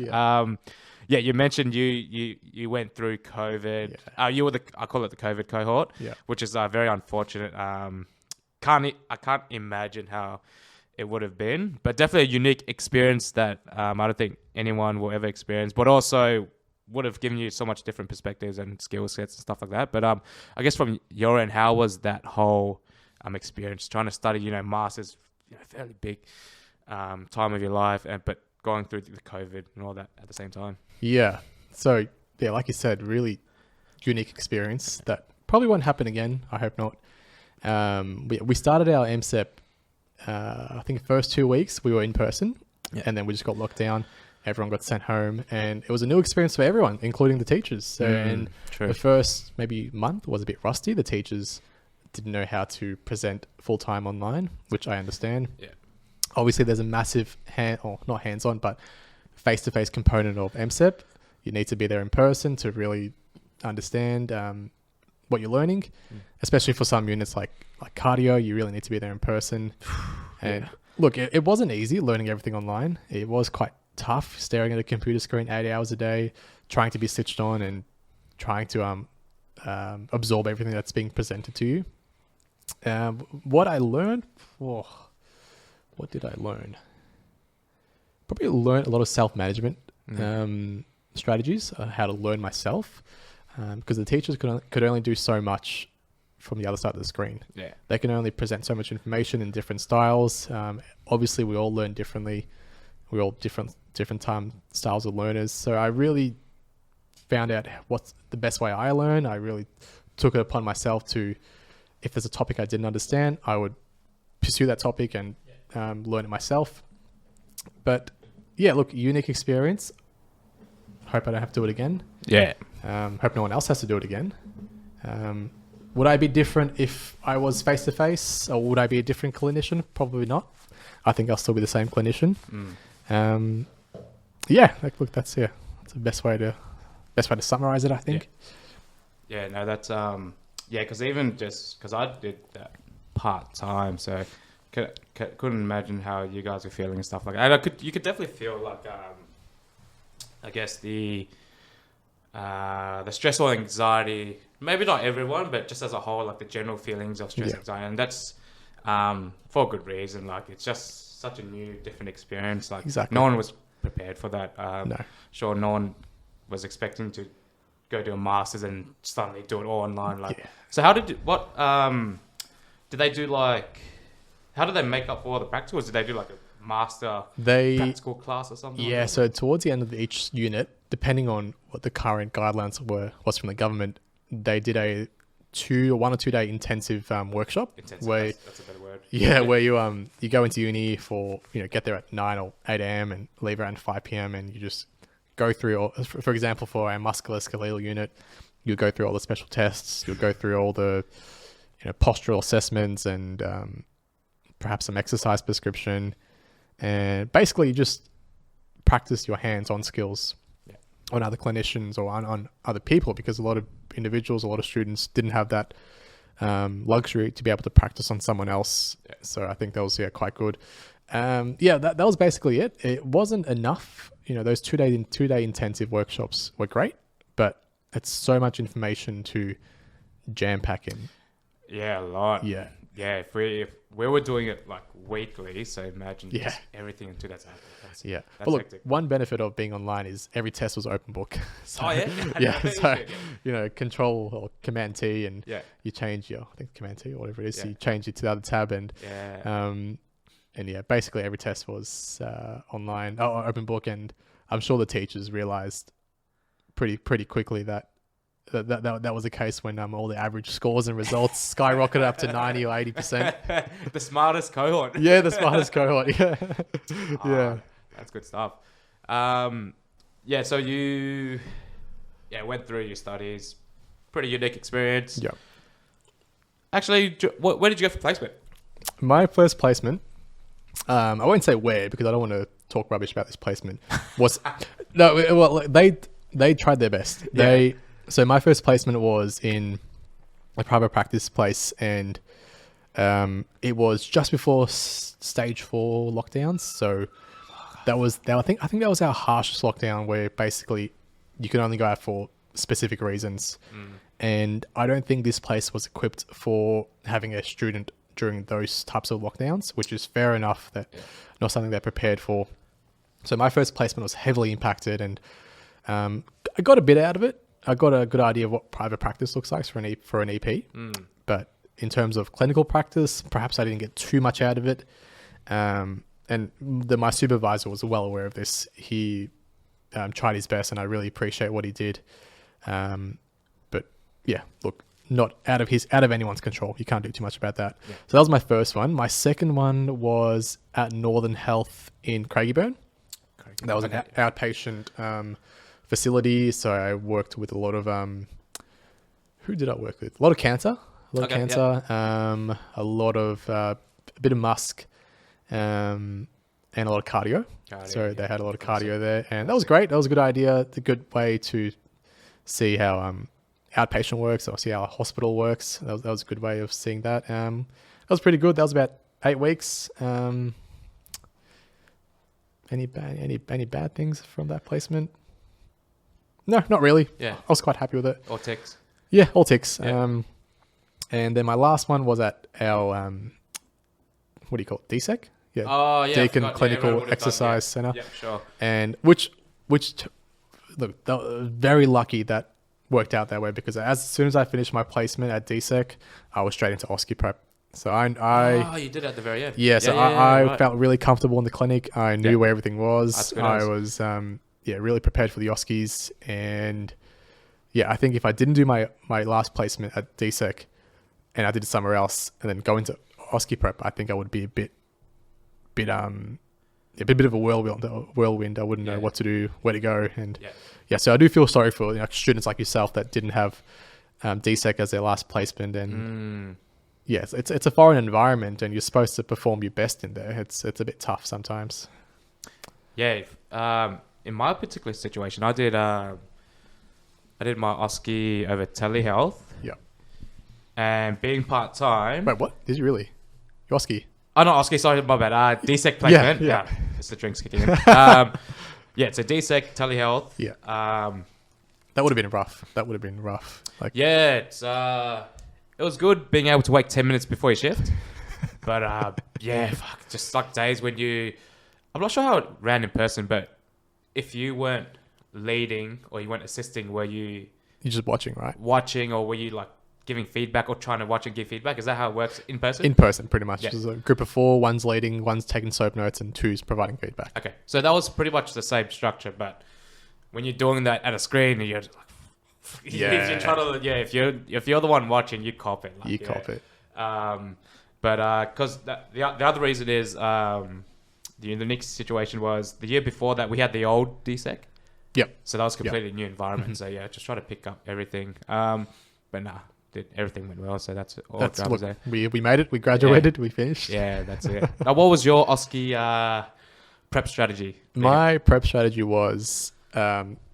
You mentioned you went through COVID. You were I call it the COVID cohort, which is very unfortunate. I can't imagine how it would have been, but definitely a unique experience that I don't think anyone will ever experience, but also would have given you so much different perspectives and skill sets and stuff like that. But I guess from your end, how was that whole experience trying to study, masters, fairly big time of your life, but going through the COVID and all that at the same time? So like you said, really unique experience that probably won't happen again. I hope not. We started our MSEP, I think the first 2 weeks we were in person, and then we just got locked down. Everyone got sent home, and it was a new experience for everyone, including the teachers. So, the first maybe month was a bit rusty. The teachers didn't know how to present full-time online, which I understand. Obviously, there's a massive not hands-on, but face-to-face component of MSEP. You need to be there in person to really understand what you're learning, especially for some units like cardio. You really need to be there in person. And look, it wasn't easy learning everything online. It was quite tough staring at a computer screen 8 hours a day, trying to be switched on and trying to absorb everything that's being presented to you. What I learned, what did I learn? Probably learned a lot of self-management strategies, how to learn myself, because the teachers could only do so much from the other side of the screen. Yeah. They can only present so much information in different styles. Obviously, we all learn differently. We're all different styles of learners. So I really found out what's the best way I learn. I really took it upon myself to, if there's a topic I didn't understand, I would pursue that topic and learn it myself. But yeah, look, unique experience. Hope I don't have to do it again. Yeah. Hope no one else has to do it again. Would I be different if I was face-to-face, or would I be a different clinician? Probably not. I think I'll still be the same clinician. Yeah, look, that's the best way to summarize it, I think. Yeah, no, that's because even just because I did that part-time, so couldn't imagine how you guys were feeling and stuff like that. And you could definitely feel like I guess the stress or anxiety, maybe not everyone, but just as a whole, like the general feelings of stress, anxiety, and that's for good reason. Like, it's just such a new, different experience. Like, exactly. No one was prepared for that. No. Sure, no one was expecting to go do a master's and suddenly do it all online. Like, so how did they do, like, how did they make up for all the practical? Did they do like a master practical class or something? Yeah, so towards the end of each unit, depending on what the current guidelines was from the government, they did a 1 or 2 day intensive workshop. Intensive, where, that's a better word. Yeah, where you go into uni for, get there at 9 or 8 a.m. and leave around 5 p.m. and you just go through, for example, for our musculoskeletal unit, you'll go through all the special tests, you'll go through all the postural assessments and perhaps some exercise prescription, and basically you just practice your hands-on skills on other clinicians or on other people, because a lot of individuals, a lot of students didn't have that luxury to be able to practice on someone else. So I think that was quite good. That was basically it. It wasn't enough. Those 2 day intensive workshops were great, but it's so much information to jam pack in. Yeah, a lot. Yeah. If we were doing it like weekly, so imagine just everything in 2 days. That's But look, hectic. one benefit of being online is every test was open book. So, So Control or Command T, and you change I think Command T or whatever it is. So you change it to the other tab, and basically every test was online, open book, and I'm sure the teachers realized pretty quickly that was the case when all the average scores and results skyrocketed up to 90 or 80%. The smartest cohort. Yeah, the smartest cohort. Yeah. That's good stuff. So you went through your studies. Pretty unique experience. Yeah. Actually, Where did you go for placement? My first placement, I won't say where because I don't want to talk rubbish about this placement. They tried their best. So my first placement was in a private practice place, and it was just before stage 4 lockdowns. So I think that was our harshest lockdown, where basically you could only go out for specific reasons. And I don't think this place was equipped for having a student during those types of lockdowns, which is fair enough. That not something they're prepared for. So my first placement was heavily impacted, and I got a bit out of it. I got a good idea of what private practice looks like for an EP. But in terms of clinical practice, perhaps I didn't get too much out of it. And my supervisor was well aware of this. He tried his best, and I really appreciate what he did. But yeah, look, not out of anyone's control. You can't do too much about that. Yeah. So that was my first one. My second one was at Northern Health in Craigieburn. That was an outpatient facility. So I worked with a lot of who did I work with? A lot of cancer. A lot of a bit of musk. and a lot of cardio. So yeah. they had a lot of cardio there, and that was great. That was a good idea. It's a good way to see how outpatient works, or see how a hospital works. That was a good way of seeing that. That was pretty good. That was about 8 weeks. Any bad things from that placement? No, not really. Yeah. I was quite happy with it. All ticks. Yeah, all ticks. Yeah. And then my last one was at our what do you call it? DSEC? Yeah. Oh yeah. Deacon Clinical Exercise Center. Yeah, sure. And look, very lucky that worked out that way, because as soon as I finished my placement at DSEC, I was straight into OSCE prep. So you did at the very end. Yeah, so I right. felt really comfortable in the clinic. I knew where everything was. I was really prepared for the OSCEs. And yeah, I think if I didn't do my last placement at DSEC and I did it somewhere else and then go into OSCE prep, I think I would be a bit of a whirlwind. I wouldn't know what to do, where to go. And so I do feel sorry for students like yourself that didn't have DSEC as their last placement. And yes, it's a foreign environment, and you're supposed to perform your best in there. It's a bit tough sometimes. Yeah. In my particular situation, I did my OSCE over telehealth. Yeah. And being part time. Wait, what? Did you really? Your OSCE? Oh, not OSCE. Sorry, my bad. DSEC placement. Yeah. It's the drinks kicking in. It's a DSEC telehealth. Yeah. That would have been rough. Like. Yeah, it was good being able to wake 10 minutes before your shift. But just like days when I'm not sure how it ran in person, but if you weren't leading or you weren't assisting, were you... You're just watching, right? Watching, or were you like giving feedback or trying to watch and give feedback? Is that how it works in person? In person, pretty much. Yeah. There's a group of 4, one's leading, one's taking soap notes, and 2's providing feedback. Okay, so that was pretty much the same structure, but when you're doing that at a screen, you're like... you're trying to, if you're the one watching, you cop it. You cop it. But because the other reason is the unique situation was the year before that we had the old DSEC. Yep. So that was a completely new environment. So just try to pick up everything. But everything went well. So that's all. There. We made it. We graduated. We finished. Yeah, that's it. Now, what was your OSCE prep strategy? My prep strategy was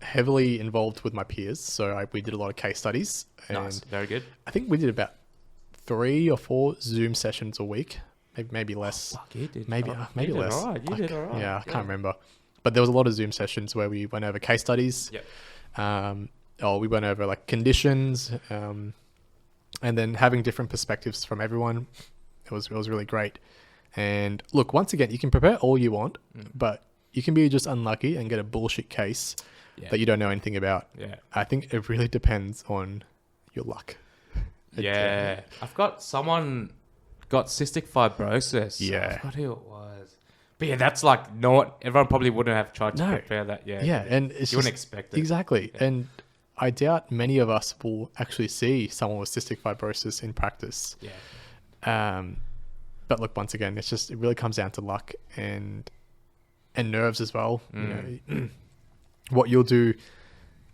heavily involved with my peers. So we did a lot of case studies. And nice. Very good. I think we did about 3 or 4 Zoom sessions a week. Maybe less. Oh, fuck, you did. Maybe less. All right. You did all right. Yeah, I can't remember. But there was a lot of Zoom sessions where we went over case studies. Yep. We went over like conditions, and then having different perspectives from everyone. It was really great. And look, once again, you can prepare all you want, but you can be just unlucky and get a bullshit case that you don't know anything about. Yeah. I think it really depends on your luck. I've got someone got cystic fibrosis. Yeah. I forgot who it was. But that's like everyone probably wouldn't have tried to prepare that. Yeah. Yeah. And it's you wouldn't expect it. Exactly. Yeah. And I doubt many of us will actually see someone with cystic fibrosis in practice. Yeah. But look, once again, it really comes down to luck and nerves as well. You know, what you'll do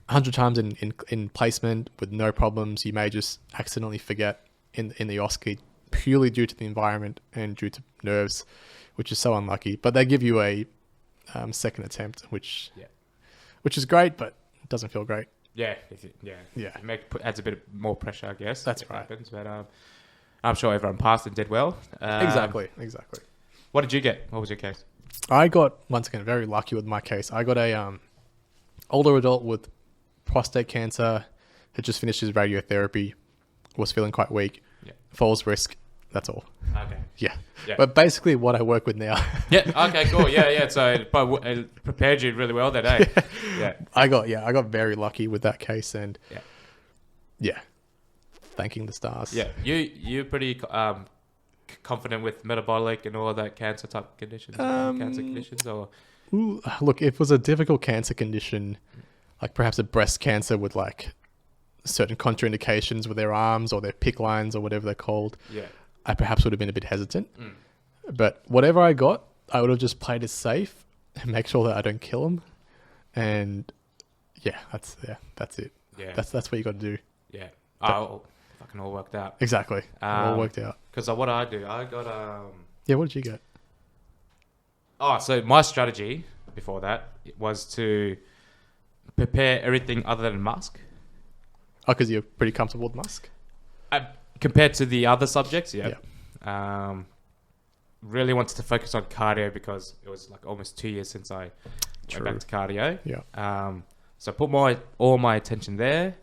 100 times in placement with no problems, you may just accidentally forget in the OSCE purely due to the environment and due to nerves, which is so unlucky. But they give you a second attempt, which is great, but it doesn't feel great. Yeah. It adds a bit more pressure, I guess. That's right. Happens, but I'm sure everyone passed and did well. Exactly. What did you get? What was your case? I got, once again, very lucky with my case. I got a older adult with prostate cancer, had just finished his radiotherapy, was feeling quite weak, falls risk. That's all. Okay. Yeah. But basically what I work with now. Yeah. Okay, cool. Yeah. So it prepared you really well that day. Yeah. I got very lucky with that case, and thanking the stars. Yeah. You're pretty confident with metabolic and all of that cancer type conditions, cancer conditions, or? Look, if it was a difficult cancer condition, like perhaps a breast cancer with like certain contraindications with their arms or their PICC lines or whatever they're called, I perhaps would have been a bit hesitant. But whatever I got, I would have just played it safe and make sure that I don't kill them. And that's it. Yeah, that's what you got to do. Yeah, fucking all worked out. Exactly, all worked out. Because what I do, I got what did you get? So my strategy before that was to prepare everything other than Musk. Oh, because you're pretty comfortable with Musk? Compared to the other subjects, yeah. Really wanted to focus on cardio because it was like almost 2 years since I went back to cardio. Yeah. So I put all my attention there,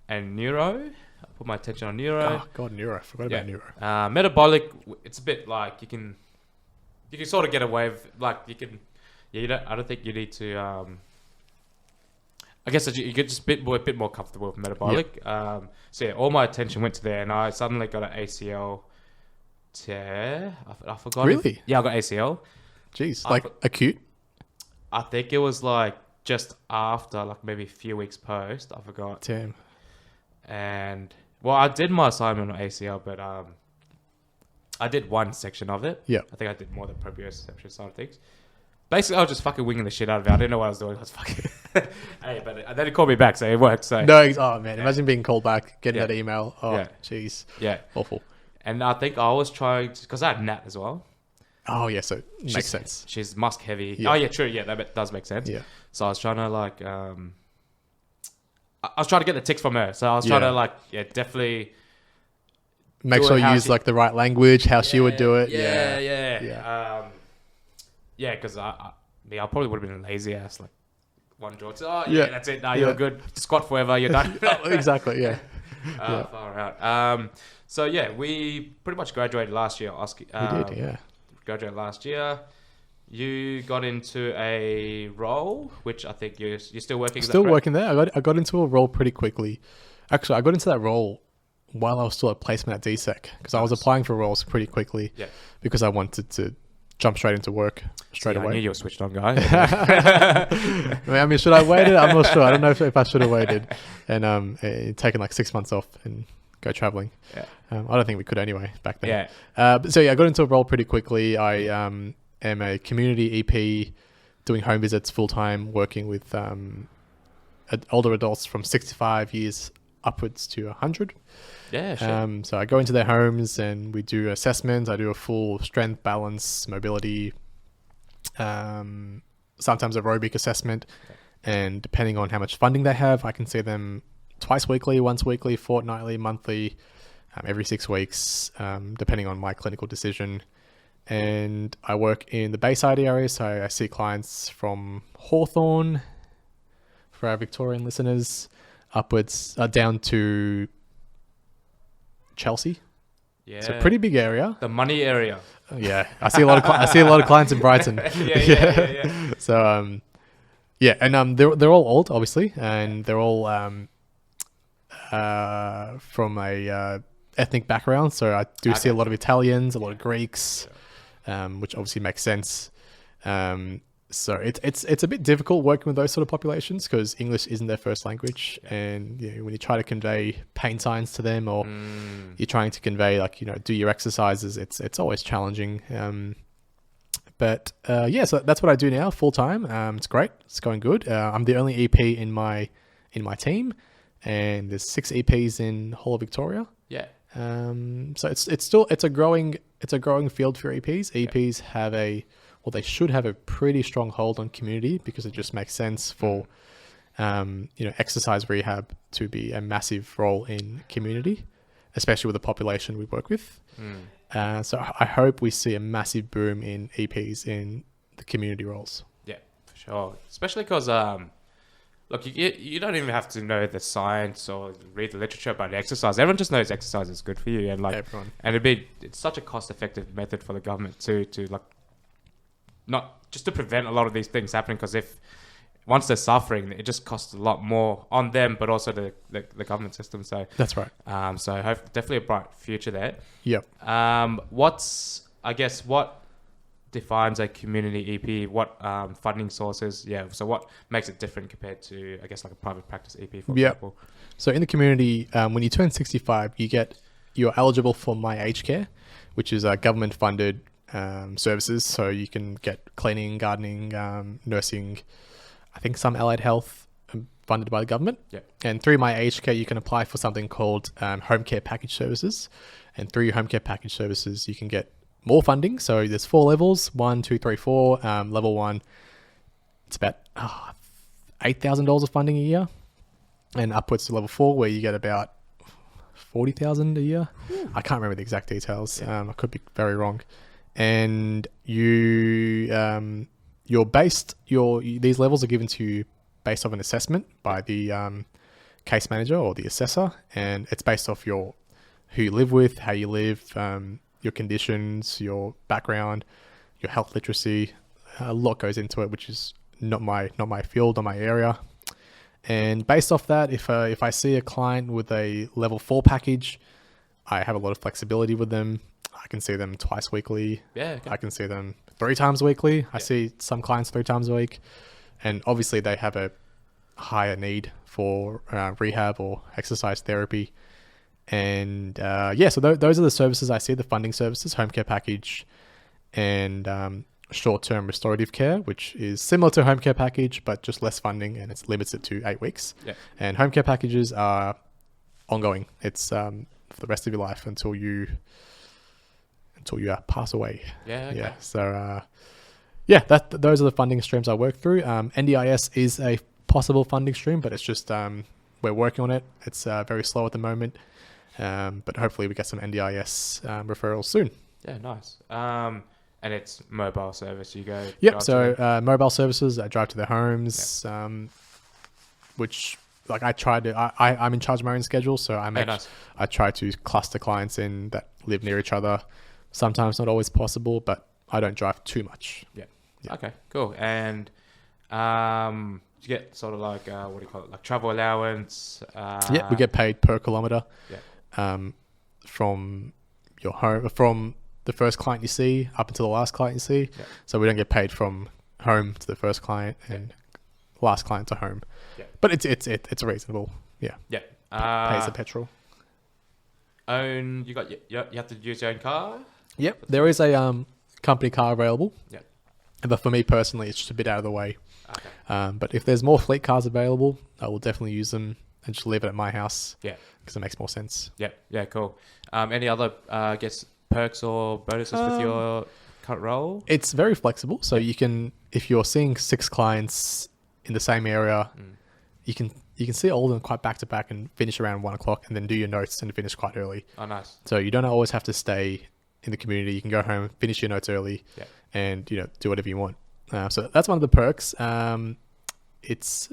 and neuro. I put my attention on neuro. Oh God, neuro. I forgot about neuro. Metabolic. It's a bit like you can sort of get away with, like you can. Yeah, I don't think you need to. I guess you get just a bit more comfortable with metabolic. Yep. So yeah, all my attention went to there, and I suddenly got an ACL tear. I forgot. Really? I got ACL. Jeez, like acute? I think it was like just after, like maybe a few weeks post. I forgot. Damn. And well, I did my assignment on ACL, but I did one section of it. Yeah. I think I did more than proprioception side of things. Basically, I was just fucking winging the shit out of it. I didn't know what I was doing. I was fucking... Hey, but then he called me back, so it worked. So No, oh man, imagine being called back, getting that email. Oh, jeez. Yeah. Awful. And I think I was trying to... Because I had Nat as well. Oh, yeah, so makes sense. She's Musk heavy. Yeah. Oh, yeah, true. Yeah, that does make sense. Yeah. So I was trying to, like... I was trying to get the ticks from her. So I was trying to, like, definitely... Make sure you use, like, the right language, how she would do it. Yeah. Yeah, because I probably would have been a lazy ass, like, one draw. That's it. Now you're good. Squat forever. You're done. Exactly, yeah. Far out. So, yeah, we pretty much graduated last year. We did, yeah. Graduated last year. You got into a role, which I think you're still working. Still working there. I got into a role pretty quickly. Actually, I got into that role while I was still at placement at DSEC because I was applying for roles pretty quickly because I wanted to jump straight into work straight away. I knew you were switched on, guy. I mean, should I waited? I'm not sure. I don't know if I should have waited and taken like 6 months off and go traveling. Yeah. I don't think we could anyway back then. Yeah. So I got into a role pretty quickly. I am a community EP, doing home visits full time, working with older adults from 65 years upwards to 100. Yeah, sure. So I go into their homes and we do assessments. I do a full strength, balance, mobility, sometimes aerobic assessment. And depending on how much funding they have, I can see them twice weekly, once weekly, fortnightly, monthly, every 6 weeks, depending on my clinical decision. And I work in the Bayside area, so I see clients from Hawthorne, for our Victorian listeners, upwards, down to Chelsea. Yeah. It's a pretty big area. The money area. Yeah. I see a lot of clients in Brighton. Yeah. So, and they're all old, obviously, and they're all from a ethnic background. So I do see a lot of Italians, a lot of Greeks, which obviously makes sense. So it's a bit difficult working with those sort of populations because English isn't their first language, and when you try to convey pain signs to them, or you're trying to convey do your exercises, it's always challenging. So that's what I do now full time. It's great. It's going good. I'm the only EP in my team, and there's 6 EPs in whole of Victoria. Yeah. So it's a growing field for EPs. EPs have they should have a pretty strong hold on community because it just makes sense for exercise rehab to be a massive role in community, especially with the population we work with. So I hope we see a massive boom in EPs in the community roles. Yeah, for sure. Especially because, look, you don't even have to know the science or read the literature about exercise. Everyone just knows exercise is good for you, and everyone. And it's such a cost-effective method for the government to not just to prevent a lot of these things happening. Because once they're suffering, it just costs a lot more on them, but also the government system. So that's right. So I hope definitely a bright future there. Yep. What defines a community EP? What funding sources? Yeah. So what makes it different compared to, I guess, like a private practice EP, for example? So in the community, when you turn 65, you're eligible for My Aged Care, which is a government funded services. So you can get cleaning, gardening, nursing, I think some allied health funded by the government. Yeah. And through My Aged Care, you can apply for something called home care package services. And through your home care package services, you can get more funding. So there's 4 levels: 1, 2, 3, 4. Level 1, it's about $8,000 of funding a year, and upwards to level 4, where you get about $40,000 a year. I can't remember the exact details. I could be very wrong. And these levels are given to you based off an assessment by the case manager or the assessor, and it's based off who you live with, how you live, your conditions, your background, your health literacy. A lot goes into it, which is not my field or my area. And based off that, if I see a client with a level 4 package, I have a lot of flexibility with them. I can see them twice weekly. Yeah. Okay. I can see them 3 times weekly. I see some clients 3 times a week. And obviously they have a higher need for rehab or exercise therapy. And so those are the services I see: the funding services, home care package, and short-term restorative care, which is similar to home care package, but just less funding, and it's limited to 8 weeks. Yeah. And home care packages are ongoing. It's for the rest of your life until you pass away. Yeah. Okay. Yeah. So those are the funding streams I work through. NDIS is a possible funding stream, but it's just we're working on it. It's very slow at the moment, but hopefully we get some NDIS referrals soon. Yeah, nice. And it's mobile service. You go. Yep. So mobile services. I drive to their homes, which I'm in charge of my own schedule, so I try to cluster clients in that live near each other. Sometimes not always possible, but I don't drive too much. Yeah. Okay. Cool. And you get sort of like what do you call it? Like travel allowance. We get paid per kilometer. Yeah. From your home, from the first client you see up until the last client you see. Yeah. So we don't get paid from home to the first client and last client to home. Yeah. But it's reasonable. Yeah. Yeah. Pays the petrol. You have to use your own car? Yep. There is a company car available. Yeah. But for me personally, it's just a bit out of the way. Okay. But if there's more fleet cars available, I will definitely use them and just leave it at my house. Yeah. Because it makes more sense. Yeah. Yeah. Cool. Any other, I guess, perks or bonuses with your current role? It's very flexible. So you can, if you're seeing 6 clients in the same area, you can see all of them quite back to back and finish around 1 o'clock, and then do your notes and finish quite early. Oh, nice. So you don't always have to stay in the community. You can go home, finish your notes early, and do whatever you want. So that's one of the perks. It's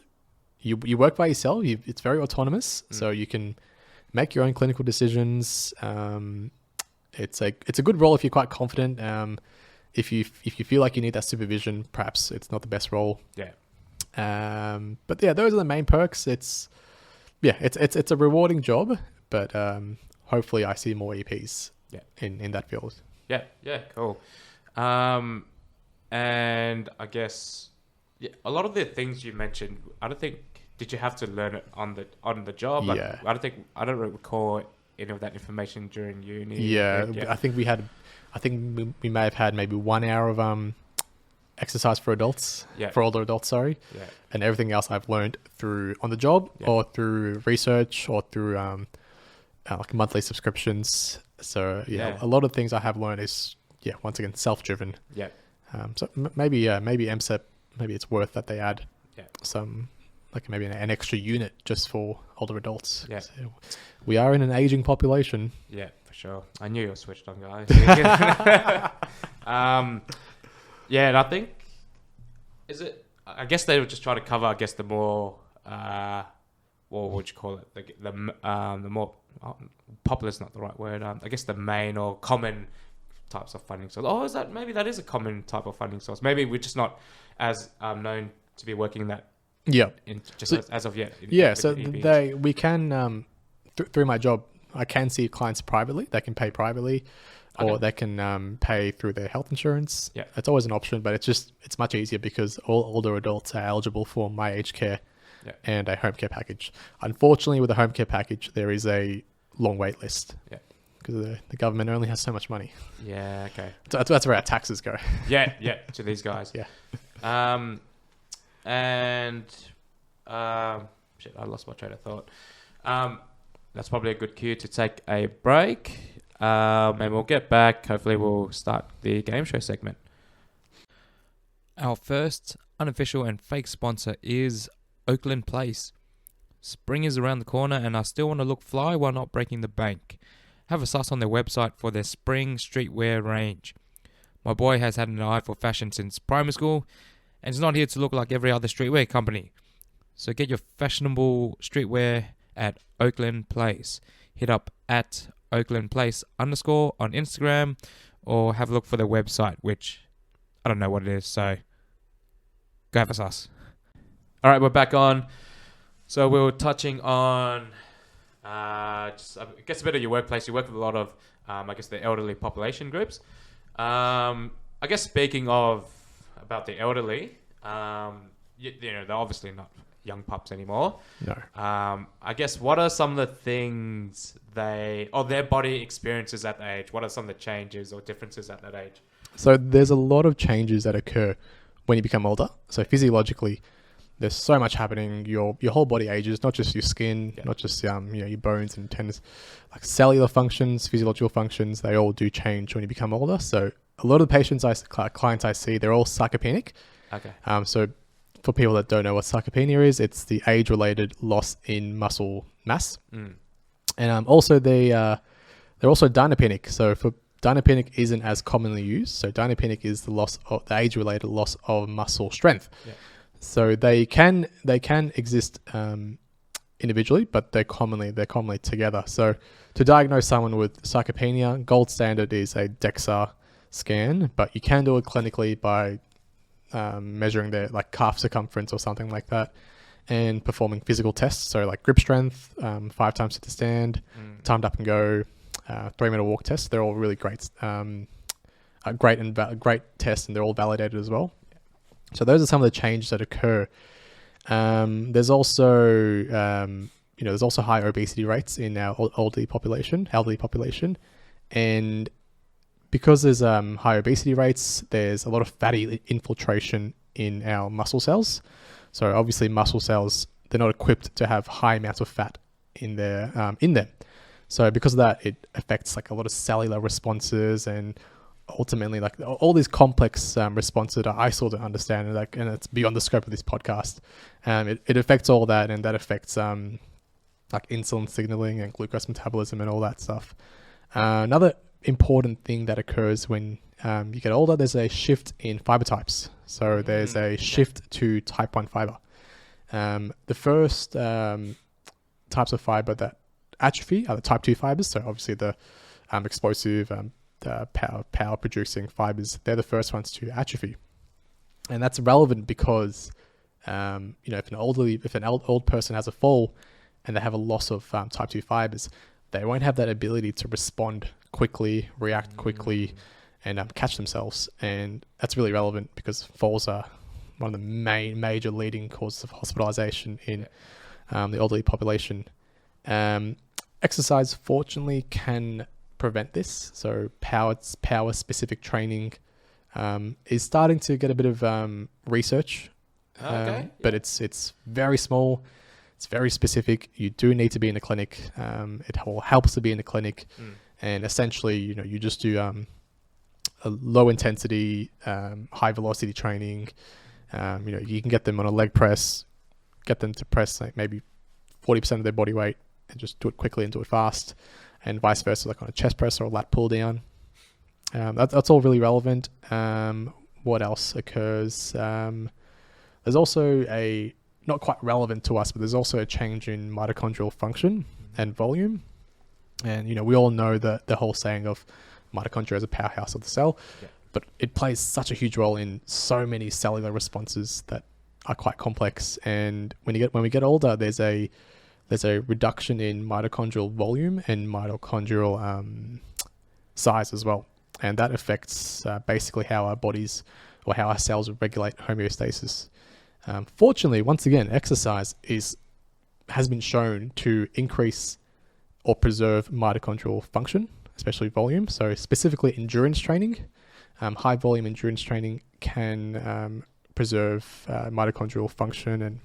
you work by yourself. It's very autonomous, so you can make your own clinical decisions. It's a good role if you're quite confident. If you feel like you need that supervision, perhaps it's not the best role. Yeah. But yeah, those are the main perks. It's a rewarding job, but hopefully I see more EPs in that field. Yeah. Yeah. Cool. And I guess a lot of the things you mentioned, I don't think, did you have to learn it on the job? Like, yeah. I don't recall any of that information during uni. Yeah. I think we may have had maybe 1 hour of exercise for adults, for older adults, sorry. Yeah. And everything else I've learned through on the job or through research or through like monthly subscriptions. So a lot of things I have learned is once again self-driven. Yeah. So maybe MSEP, maybe it's worth that they add some, like maybe an extra unit just for older adults. Yeah. So we are in an aging population. Yeah, for sure. I knew you were switched on, guys. And I think, I guess they were just trying to cover, I guess, the more, what would you call it? The more, popular is not the right word. I guess the main or common types of funding source. Maybe that is a common type of funding source. Maybe we're just not as known to be working in that. Yeah. As of yet. We can, through my job, I can see clients privately. They can pay privately. Okay. Or they can pay through their health insurance. Yeah, it's always an option, but it's much easier because all older adults are eligible for my aged care and a home care package. Unfortunately, with a home care package, there is a long wait list. Yeah, because the government only has so much money. Yeah, okay. So that's where our taxes go. Yeah, to these guys. Yeah. I lost my train of thought. That's probably a good cue to take a break. And we'll get back. Hopefully we'll start the game show segment. Our first unofficial and fake sponsor is Oakland Place. Spring is around the corner and I still want to look fly while not breaking the bank. Have a suss on their website for their spring streetwear range. My boy has had an eye for fashion since primary school and is not here to look like every other streetwear company. So get your fashionable streetwear at Oakland Place. Hit up at Oakland Place _ on Instagram or have a look for their website, which I don't know what it is, so go have a suss. All right, we're back on. So we were touching on just, I guess, a bit of your workplace. You work with a lot of, I guess, the elderly population groups. I guess speaking of about the elderly, you know, they're obviously not young pups anymore. No. I guess what are some of the things their body experiences at that age? What are some of the changes or differences at that age? So there's a lot of changes that occur when you become older. So physiologically, there's so much happening. Your whole body ages, not just your skin, not just you know, your bones and tendons, like cellular functions, physiological functions. They all do change when you become older. So a lot of the clients I see, they're all sarcopenic. Okay. So for people that don't know what sarcopenia is, it's the age-related loss in muscle mass. And also they're also dynapenic. So for dynapenic isn't as commonly used. So dynapenic is the age-related loss of muscle strength. Yeah. So they can exist individually, but they're commonly together. So to diagnose someone with sarcopenia, gold standard is a DEXA scan, but you can do it clinically by measuring their like calf circumference or something like that, and performing physical tests. So like grip strength, 5 times sit to stand, timed up and go, 3-minute walk test. They're all really great, great tests, and they're all validated as well. So those are some of the changes that occur. There's also, there's also high obesity rates in our elderly population, and because there's high obesity rates, there's a lot of fatty infiltration in our muscle cells. So obviously, muscle cells, they're not equipped to have high amounts of fat in them. So because of that, it affects like a lot of cellular responses and ultimately like all these complex responses that I still don't understand, and it's beyond the scope of this podcast. It affects all that, and that affects like insulin signaling and glucose metabolism and all that stuff. Another important thing that occurs when you get older, there's a shift in fiber types. So there's a shift to type 1 fiber. The first types of fiber that atrophy are the type 2 fibers. So obviously the explosive, the power producing fibers, they're the first ones to atrophy. And that's relevant because, if an old person has a fall and they have a loss of type 2 fibers, they won't have that ability to respond quickly, react quickly, and catch themselves. And that's really relevant because falls are one of the major leading causes of hospitalization in the elderly population. Exercise, fortunately, can prevent this. So power specific training is starting to get a bit of research, but it's very small. It's very specific. You do need to be in a clinic. It all helps to be in a clinic, and essentially, you just do a low intensity, high velocity training. You can get them on a leg press, get them to press like maybe 40% of their body weight, and just do it quickly and do it fast, and vice versa, like on a chest press or a lat pull down. That's all really relevant. What else occurs? There's also not quite relevant to us, but there's also a change in mitochondrial function and volume. And, we all know the whole saying of mitochondria as a powerhouse of the cell, but it plays such a huge role in so many cellular responses that are quite complex. And when we get older, there's a reduction in mitochondrial volume and mitochondrial size as well. And that affects basically how our bodies or how our cells regulate homeostasis. Fortunately, once again, exercise has been shown to increase or preserve mitochondrial function, especially volume. So specifically endurance training, high volume endurance training can preserve mitochondrial function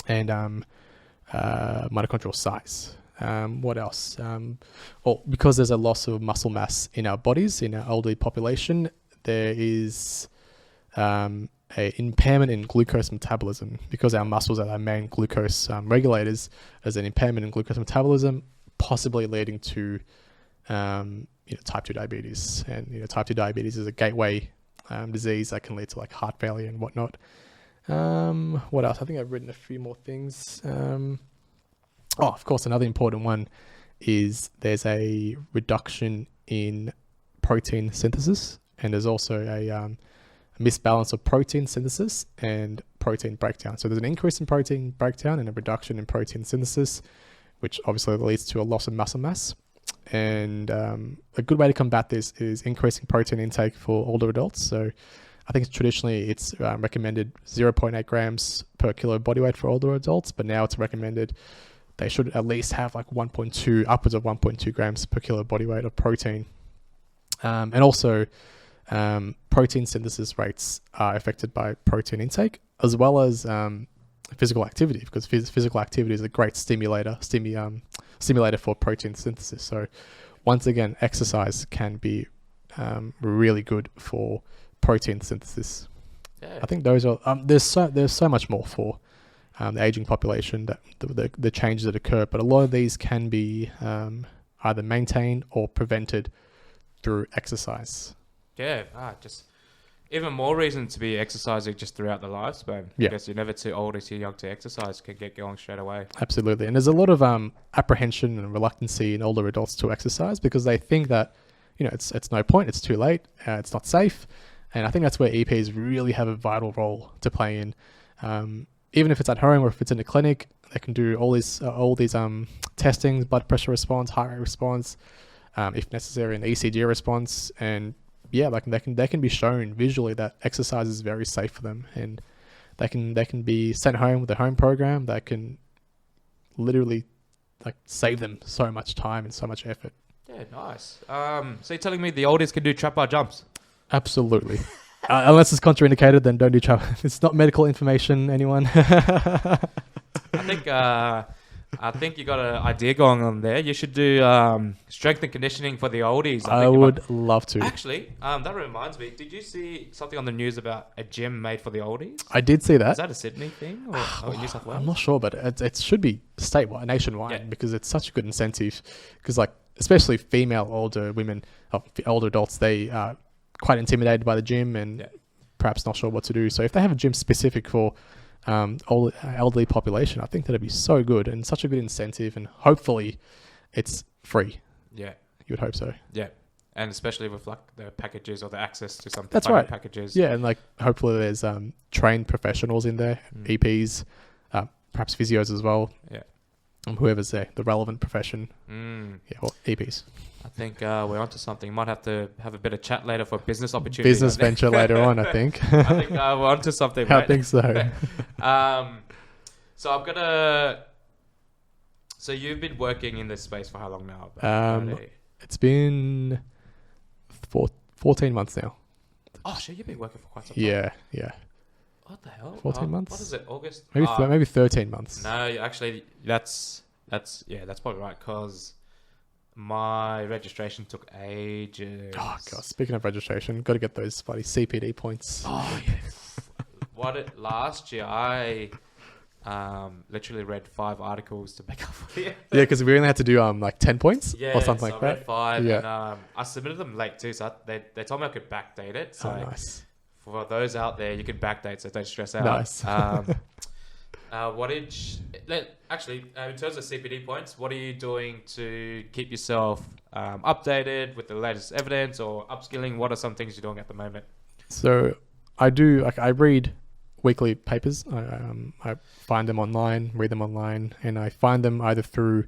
and mitochondrial size. What else? Well, because there's a loss of muscle mass in our bodies, in our elderly population, there is a impairment in glucose metabolism. Because our muscles are our main glucose regulators, there's an impairment in glucose metabolism, possibly leading to type 2 diabetes. And type 2 diabetes is a gateway disease that can lead to like heart failure and whatnot. What else? I think I've written a few more things. Of course, another important one is there's a reduction in protein synthesis, and there's also a misbalance of protein synthesis and protein breakdown. So there's an increase in protein breakdown and a reduction in protein synthesis, which obviously leads to a loss of muscle mass. And a good way to combat this is increasing protein intake for older adults. So I think traditionally it's recommended 0.8 grams per kilo body weight for older adults, but now it's recommended they should at least have like 1.2, upwards of 1.2 grams per kilo body weight of protein. And also protein synthesis rates are affected by protein intake, as well as physical activity, because physical activity is a great stimulator for protein synthesis. So once again, exercise can be really good for protein synthesis. Yeah. I think those are there's so much more for the aging population, that the changes that occur, but a lot of these can be either maintained or prevented through exercise. Yeah, just even more reason to be exercising just throughout the lifespan. Yeah. Because you're never too old or too young to exercise, can get going straight away. Absolutely. And there's a lot of apprehension and reluctancy in older adults to exercise because they think that, it's no point, it's too late, it's not safe. And I think that's where EPs really have a vital role to play in. Even if it's at home or if it's in a clinic, they can do all these testings, blood pressure response, heart rate response, if necessary, an ECG response. And yeah, like they can be shown visually that exercise is very safe for them, and they can be sent home with a home program that can literally like save them so much time and so much effort. Yeah, nice. So you're telling me the oldies can do trap bar jumps? Absolutely. Unless it's contraindicated, then don't do trap. It's not medical information, anyone. I think you got an idea going on there. You should do strength and conditioning for the oldies. I would love to. Actually, that reminds me. Did you see something on the news about a gym made for the oldies? I did see that. Is that a Sydney thing or New South Wales? I'm not sure, but it should be statewide, nationwide, because it's such a good incentive. Because especially female older women, older adults, they are quite intimidated by the gym and perhaps not sure what to do. So if they have a gym specific for elderly population, I think that'd be so good and such a good incentive, and hopefully it's free. Yeah, you would hope so. Yeah, and especially with like the packages or the access to some that's right packages. Yeah, and like hopefully there's trained professionals in there, EPs, perhaps physios as well. Yeah, whoever's there, the relevant profession. Yeah, or EPs. I think we're onto something. Might have to have a bit of chat later for business opportunity. Business venture later on, I think. I think we're onto something, mate. I think so. So I'm gonna. So you've been working in this space for how long now? It's been 14 months now. Oh shit, you've been working for quite some time. Yeah. What the hell? 14 months? What is it? August? Maybe 13 months. No, actually, that's probably right, because my registration took ages. Oh god! Speaking of registration, got to get those bloody CPD points. Oh yeah. Last year I literally read 5 articles to make up for it. Yeah, because we only had to do like 10 points or something like I that. read 5, yeah. And I submitted them late too, so they told me I could backdate it. So nice. For those out there, you can backdate, so don't stress out. Nice. In terms of CPD points, what are you doing to keep yourself updated with the latest evidence or upskilling? What are some things you're doing at the moment? So I read weekly papers. I find them online, read them online, and I find them either through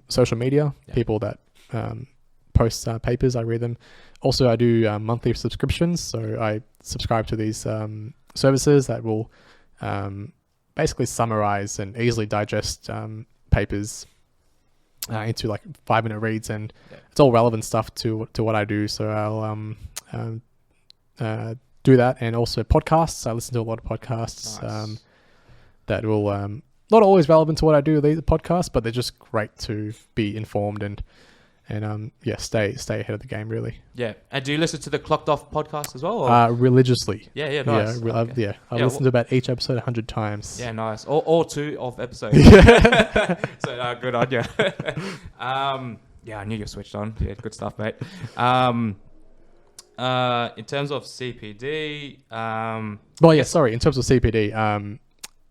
social media, people that post papers, I read them. Also, I do monthly subscriptions, so I subscribe to these services that will basically summarize and easily digest papers into like 5-minute reads, and it's all relevant stuff to what I do. So I'll do that, and also podcasts. I listen to a lot of podcasts that will not always relevant to what I do with the podcast, but they're just great to be informed and stay ahead of the game, really. Yeah. And do you listen to the Clocked Off podcast as well? Or? Religiously. Yeah, nice. I've listened to about each episode 100 times. Yeah, nice. Or 2 of episodes. So good on you. Yeah, I knew you switched on. Yeah, good stuff, mate. In terms of CPD, in terms of CPD,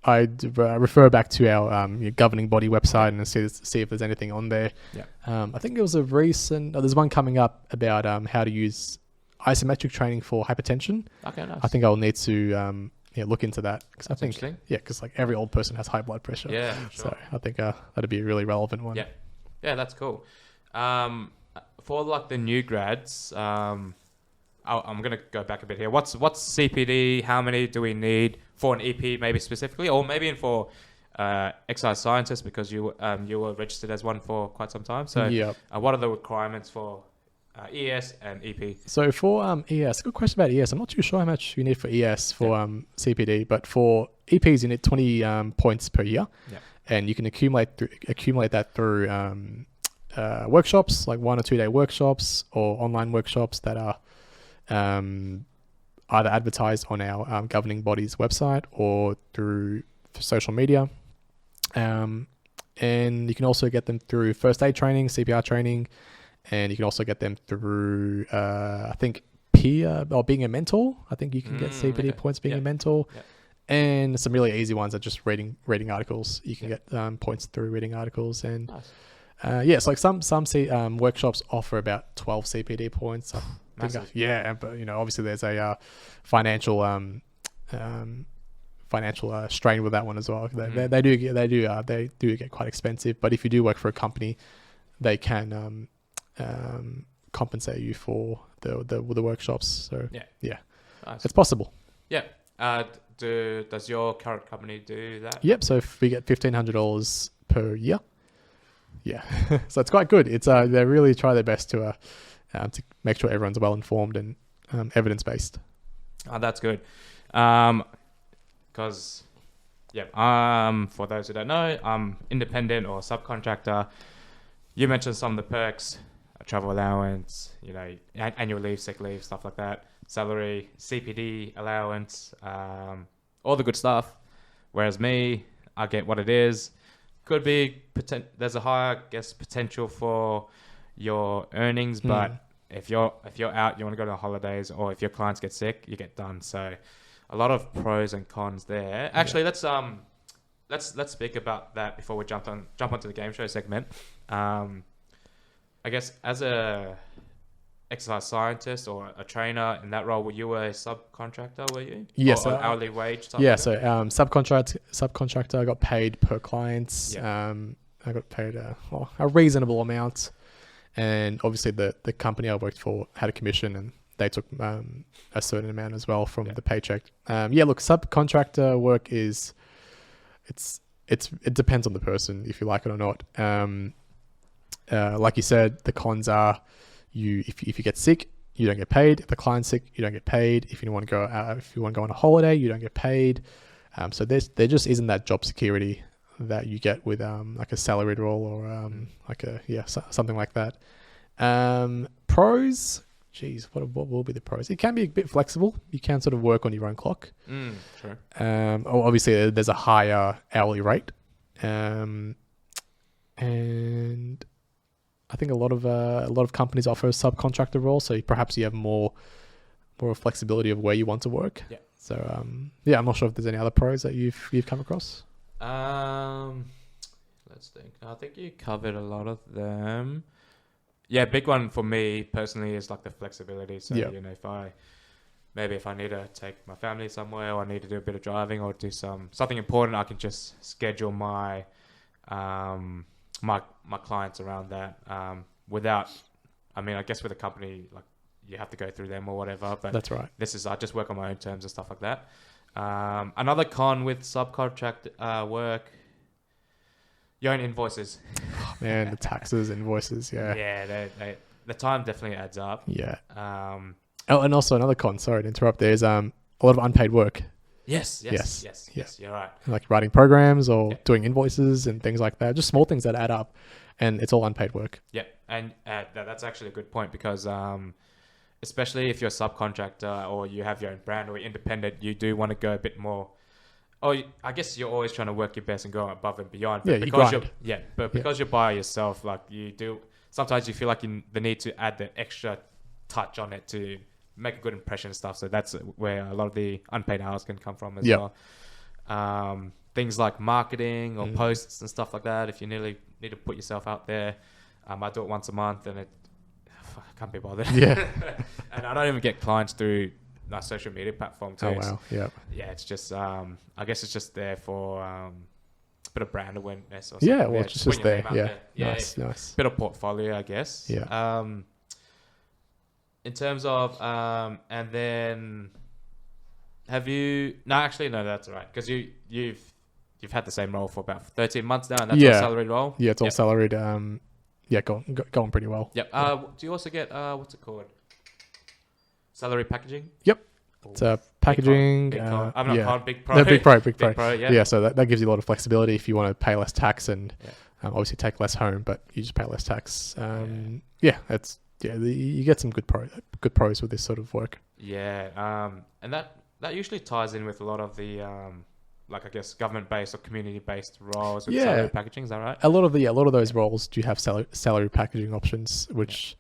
I refer back to our governing body website and see if there's anything on there. Yeah. I think it was there's one coming up about how to use isometric training for hypertension. Okay, nice. I think I'll need to look into that. Cause That's interesting. Yeah, because like every old person has high blood pressure. Yeah, sure. So I think that'd be a really relevant one. Yeah, that's cool. For like the new grads, I'm gonna go back a bit here. What's CPD? How many do we need for an EP, maybe specifically, or maybe in for exercise scientists, because you were registered as one for quite some time. So what are the requirements for ES and EP? So for ES, good question about ES. I'm not too sure how much you need for ES for CPD, but for EPs you need 20 points per year, and you can accumulate that through workshops, like 1 or 2 day workshops or online workshops that are either advertised on our governing body's website or through social media. And you can also get them through first aid training, CPR training, and you can also get them through, I think, peer or being a mentor. I think you can get CPD points being a mentor. Yeah. And some really easy ones are just reading articles. You can get points through reading articles. And it's like some workshops offer about 12 CPD points. But obviously there's a financial strain with that one as well. They do get quite expensive. But if you do work for a company, they can compensate you for the workshops. So nice. It's possible. Yeah. Does your current company do that? Yep. So if we get $1,500 per year. Yeah. So it's quite good. It's they really try their best to make sure everyone's well informed and evidence based. Oh, that's good. Because for those who don't know, I'm independent or subcontractor. You mentioned some of the perks: travel allowance, annual leave, sick leave, stuff like that, salary, CPD allowance, all the good stuff. Whereas me, I get what it is. Could be there's a higher, potential for your earnings, but if you're out, you want to go to holidays, or if your clients get sick, you get done. So a lot of pros and cons there. Actually, let's speak about that before we jump onto the game show segment. I guess as a exercise scientist or a trainer in that role, were you a subcontractor? Were you? Yes. Or hourly wage? Subcontractor. I got paid per clients. I got paid a reasonable amount, and obviously the company I worked for had a commission, and they took a certain amount as well from the paycheck. Look, subcontractor work it depends on the person if you like it or not. Like you said, the cons are if you get sick, you don't get paid. If the client's sick, you don't get paid. If you want to go on a holiday, you don't get paid. So there just isn't that job security that you get with like a salaried role or something like that. Pros, geez, what will be the pros? It can be a bit flexible. You can sort of work on your own clock. Sure. Obviously there's a higher hourly rate, and I think a lot of companies offer a subcontractor role, so perhaps you have more flexibility of where you want to work. Yeah. So I'm not sure if there's any other pros that you've come across. Let's think. I think you covered a lot of them. Yeah, big one for me personally is like the flexibility. So if I need to take my family somewhere, or I need to do a bit of driving or do something important, I can just schedule my my clients around that without, I guess with a company, like you have to go through them or whatever, but that's right. I just work on my own terms and stuff like that. Another con with subcontract work, your own invoices. Oh, man, the taxes, invoices, Yeah, the time definitely adds up. Yeah. And also another con, sorry to interrupt, there's a lot of unpaid work. Yes. You're right. Like writing programs or doing invoices and things like that. Just small things that add up, and it's all unpaid work. Yeah, and that's actually a good point because especially if you're a subcontractor or you have your own brand or independent, you do want to go a bit more. Oh, I guess you're always trying to work your best and go above and beyond. But because you're by yourself, like you do, sometimes you feel like the need to add the extra touch on it to make a good impression and stuff. So that's where a lot of the unpaid hours can come from as well. Things like marketing or posts and stuff like that. If you need to put yourself out there, I do it once a month and I can't be bothered. Yeah. And I don't even get clients through my social media platform too. Oh, wow. Yeah. Yeah, it's just, I guess it's just there for a bit of brand awareness or something. Yeah, well, it's just there. Yeah. Nice. Bit of portfolio, I guess. Yeah. In terms of, and then have you, no, actually, no, that's all right. Because you've had the same role for about 13 months now and that's all salaried role? Yeah, it's all salaried. Going pretty well. Yep. Do you also get, what's it called? Salary packaging? Yep. It's packaging. Big pro. I'm not called Big Pro. No, Big Pro. Yeah. So that gives you a lot of flexibility if you want to pay less tax and obviously take less home, but you just pay less tax. You get some good pros with this sort of work. Yeah. And that usually ties in with a lot of the like I guess government-based or community-based roles with salary packaging. Is that right? A lot of those roles do have salary packaging options, which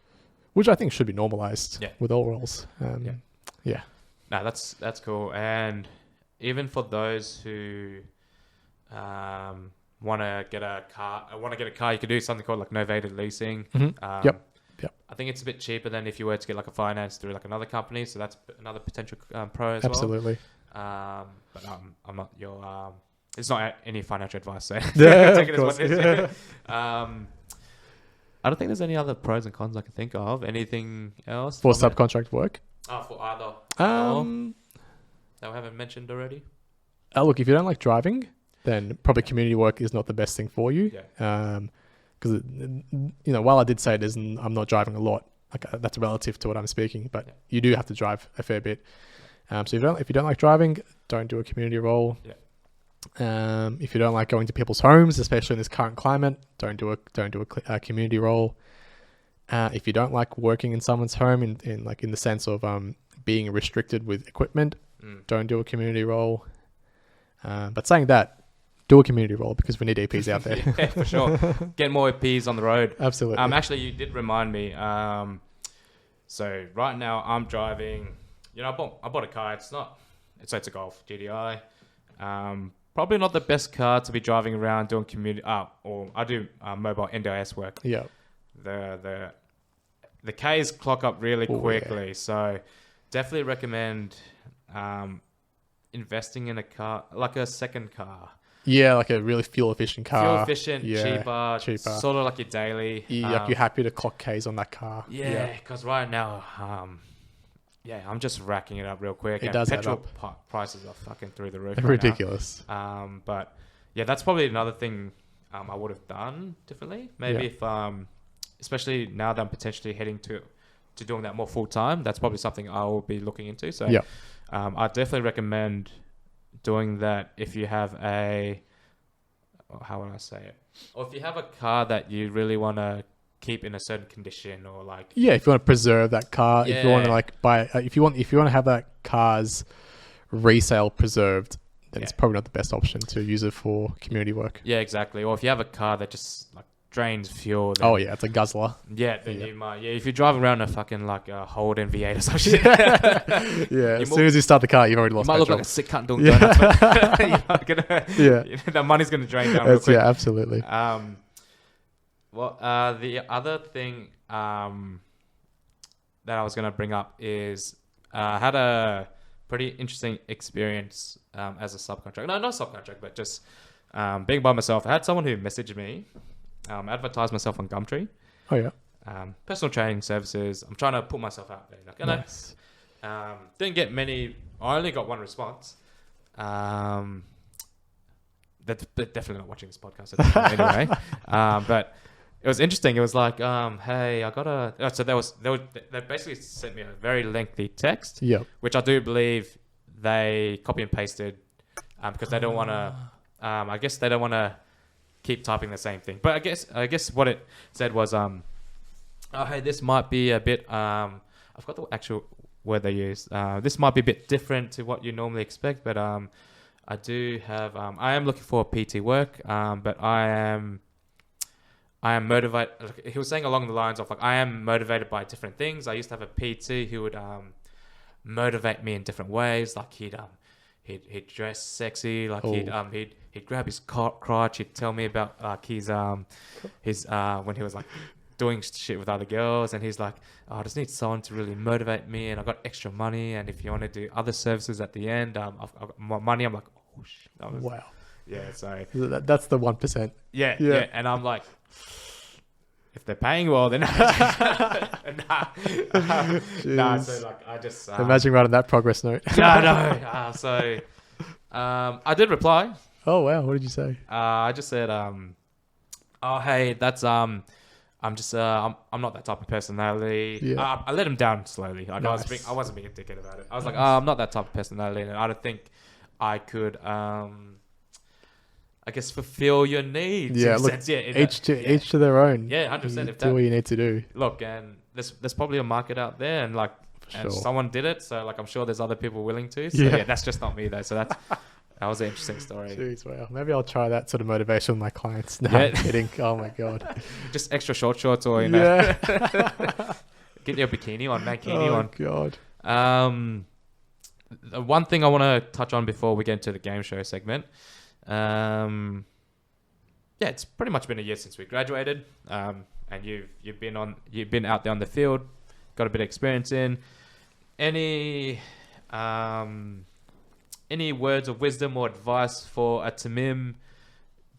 I think should be normalized with all roles. No, that's cool. And even for those who want to get a car, you could do something called like novated leasing. Yep. I think it's a bit cheaper than if you were to get like a finance through like another company. So that's another potential pro as Absolutely. well. But I'm not your. It's not any financial advice. So Yeah, take it of as what course. it is. I don't think there's any other pros and cons I can think of. Anything else For subcontract work? For either. That we haven't mentioned already. Look, if you don't like driving, then probably community work is not the best thing for you. Because while I did say I'm not driving a lot, like that's relative to what I'm speaking, but you do have to drive a fair bit. So if you don't like driving, don't do a community role. If you don't like going to people's homes, especially in this current climate, don't do a community role. If you don't like working in someone's home in the sense of being restricted with equipment, don't do a community role. But saying that, do a community role because we need EPs out there. Yeah, for sure. Get more EPs on the road. Absolutely. Actually, you did remind me. So right now I'm driving. I bought a car. It's a Golf GDI. Probably not the best car to be driving around doing community. Or I do mobile NDIS work. Yeah. The Ks clock up really quickly, so definitely recommend investing in a car, like a second car. Yeah, like a really fuel efficient car. Fuel efficient, cheaper. Sort of like your daily. Like you're happy to clock Ks on that car. Yeah, because right now, I'm just racking it up real quick. It does petrol prices are fucking through the roof. Ridiculous. But yeah, that's probably another thing I would have done differently. Maybe if especially now that I'm potentially heading to doing that more full time, that's probably something I will be looking into. So I definitely recommend doing that if you have how would I say it? Or if you have a car that you really want to keep in a certain condition, or like if you want to preserve that car, if you want to like buy, if you want to have that car's resale preserved, then it's probably not the best option to use it for community work. Yeah, exactly. Or if you have a car that just like drains fuel. Then, it's a guzzler. Yeah, then you might. Yeah, if you're driving around a fucking like a Holden V8 or some shit. As soon as you start the car, you've already lost. You might petrol. look like a sick cunt doing donuts. That money's gonna drain down real quick. Yeah, absolutely. The other thing that I was gonna bring up is I had a pretty interesting experience as a subcontractor. No, not subcontractor, but just being by myself. I had someone who messaged me. Advertised myself on Gumtree. Personal training services. I'm trying to put myself out there. Nice. Didn't get many. I only got one response. They're definitely not watching this podcast anyway. But it was interesting. It was like, hey, I got a. So they basically sent me a very lengthy text. Yep. Which I do believe they copy and pasted because they don't want to. I guess they don't want to keep typing the same thing. But I guess what it said was, oh hey, this might be a bit. I forgot the actual word they used. This might be a bit different to what you normally expect, but I do have. I am looking for PT work, but I am motivated. He was saying along the lines of like, I am motivated by different things. I used to have a PT who would motivate me in different ways. Like he'd dress sexy. Like he'd grab his crotch. He'd tell me about like his when he was like doing shit with other girls, and he's like, oh, I just need someone to really motivate me, and I got extra money, and if you want to do other services at the end, I've got more money. I'm like, oh shit. Wow. Yeah, so that's the 1%. Yeah, and I'm like, if they're paying well, then nah. So like, I just imagine writing that progress note. no. So I did reply. Oh wow, what did you say? I just said, oh hey, that's I'm just I'm not that type of personality. Yeah. I let him down slowly. I Nice. wasn't being a dickhead about it. I was like, I'm not that type of personality, and I don't think I could I guess fulfill your needs. Yeah, look, each to their own. Yeah, 100%. If do what you need to do. Look, and there's probably a market out there, and like, and someone did it, so like, I'm sure there's other people willing to. So yeah, that's just not me though. So that was an interesting story. Jeez, wow. Maybe I'll try that sort of motivation with my clients. No, I'm kidding. Oh my god. Just extra short shorts, or you know, get your bikini on, mankini on. Oh god. The one thing I want to touch on before we get into the game show segment. It's pretty much been a year since we graduated, and you've been out there on the field, got a bit of experience in. Any words of wisdom or advice for a Tamim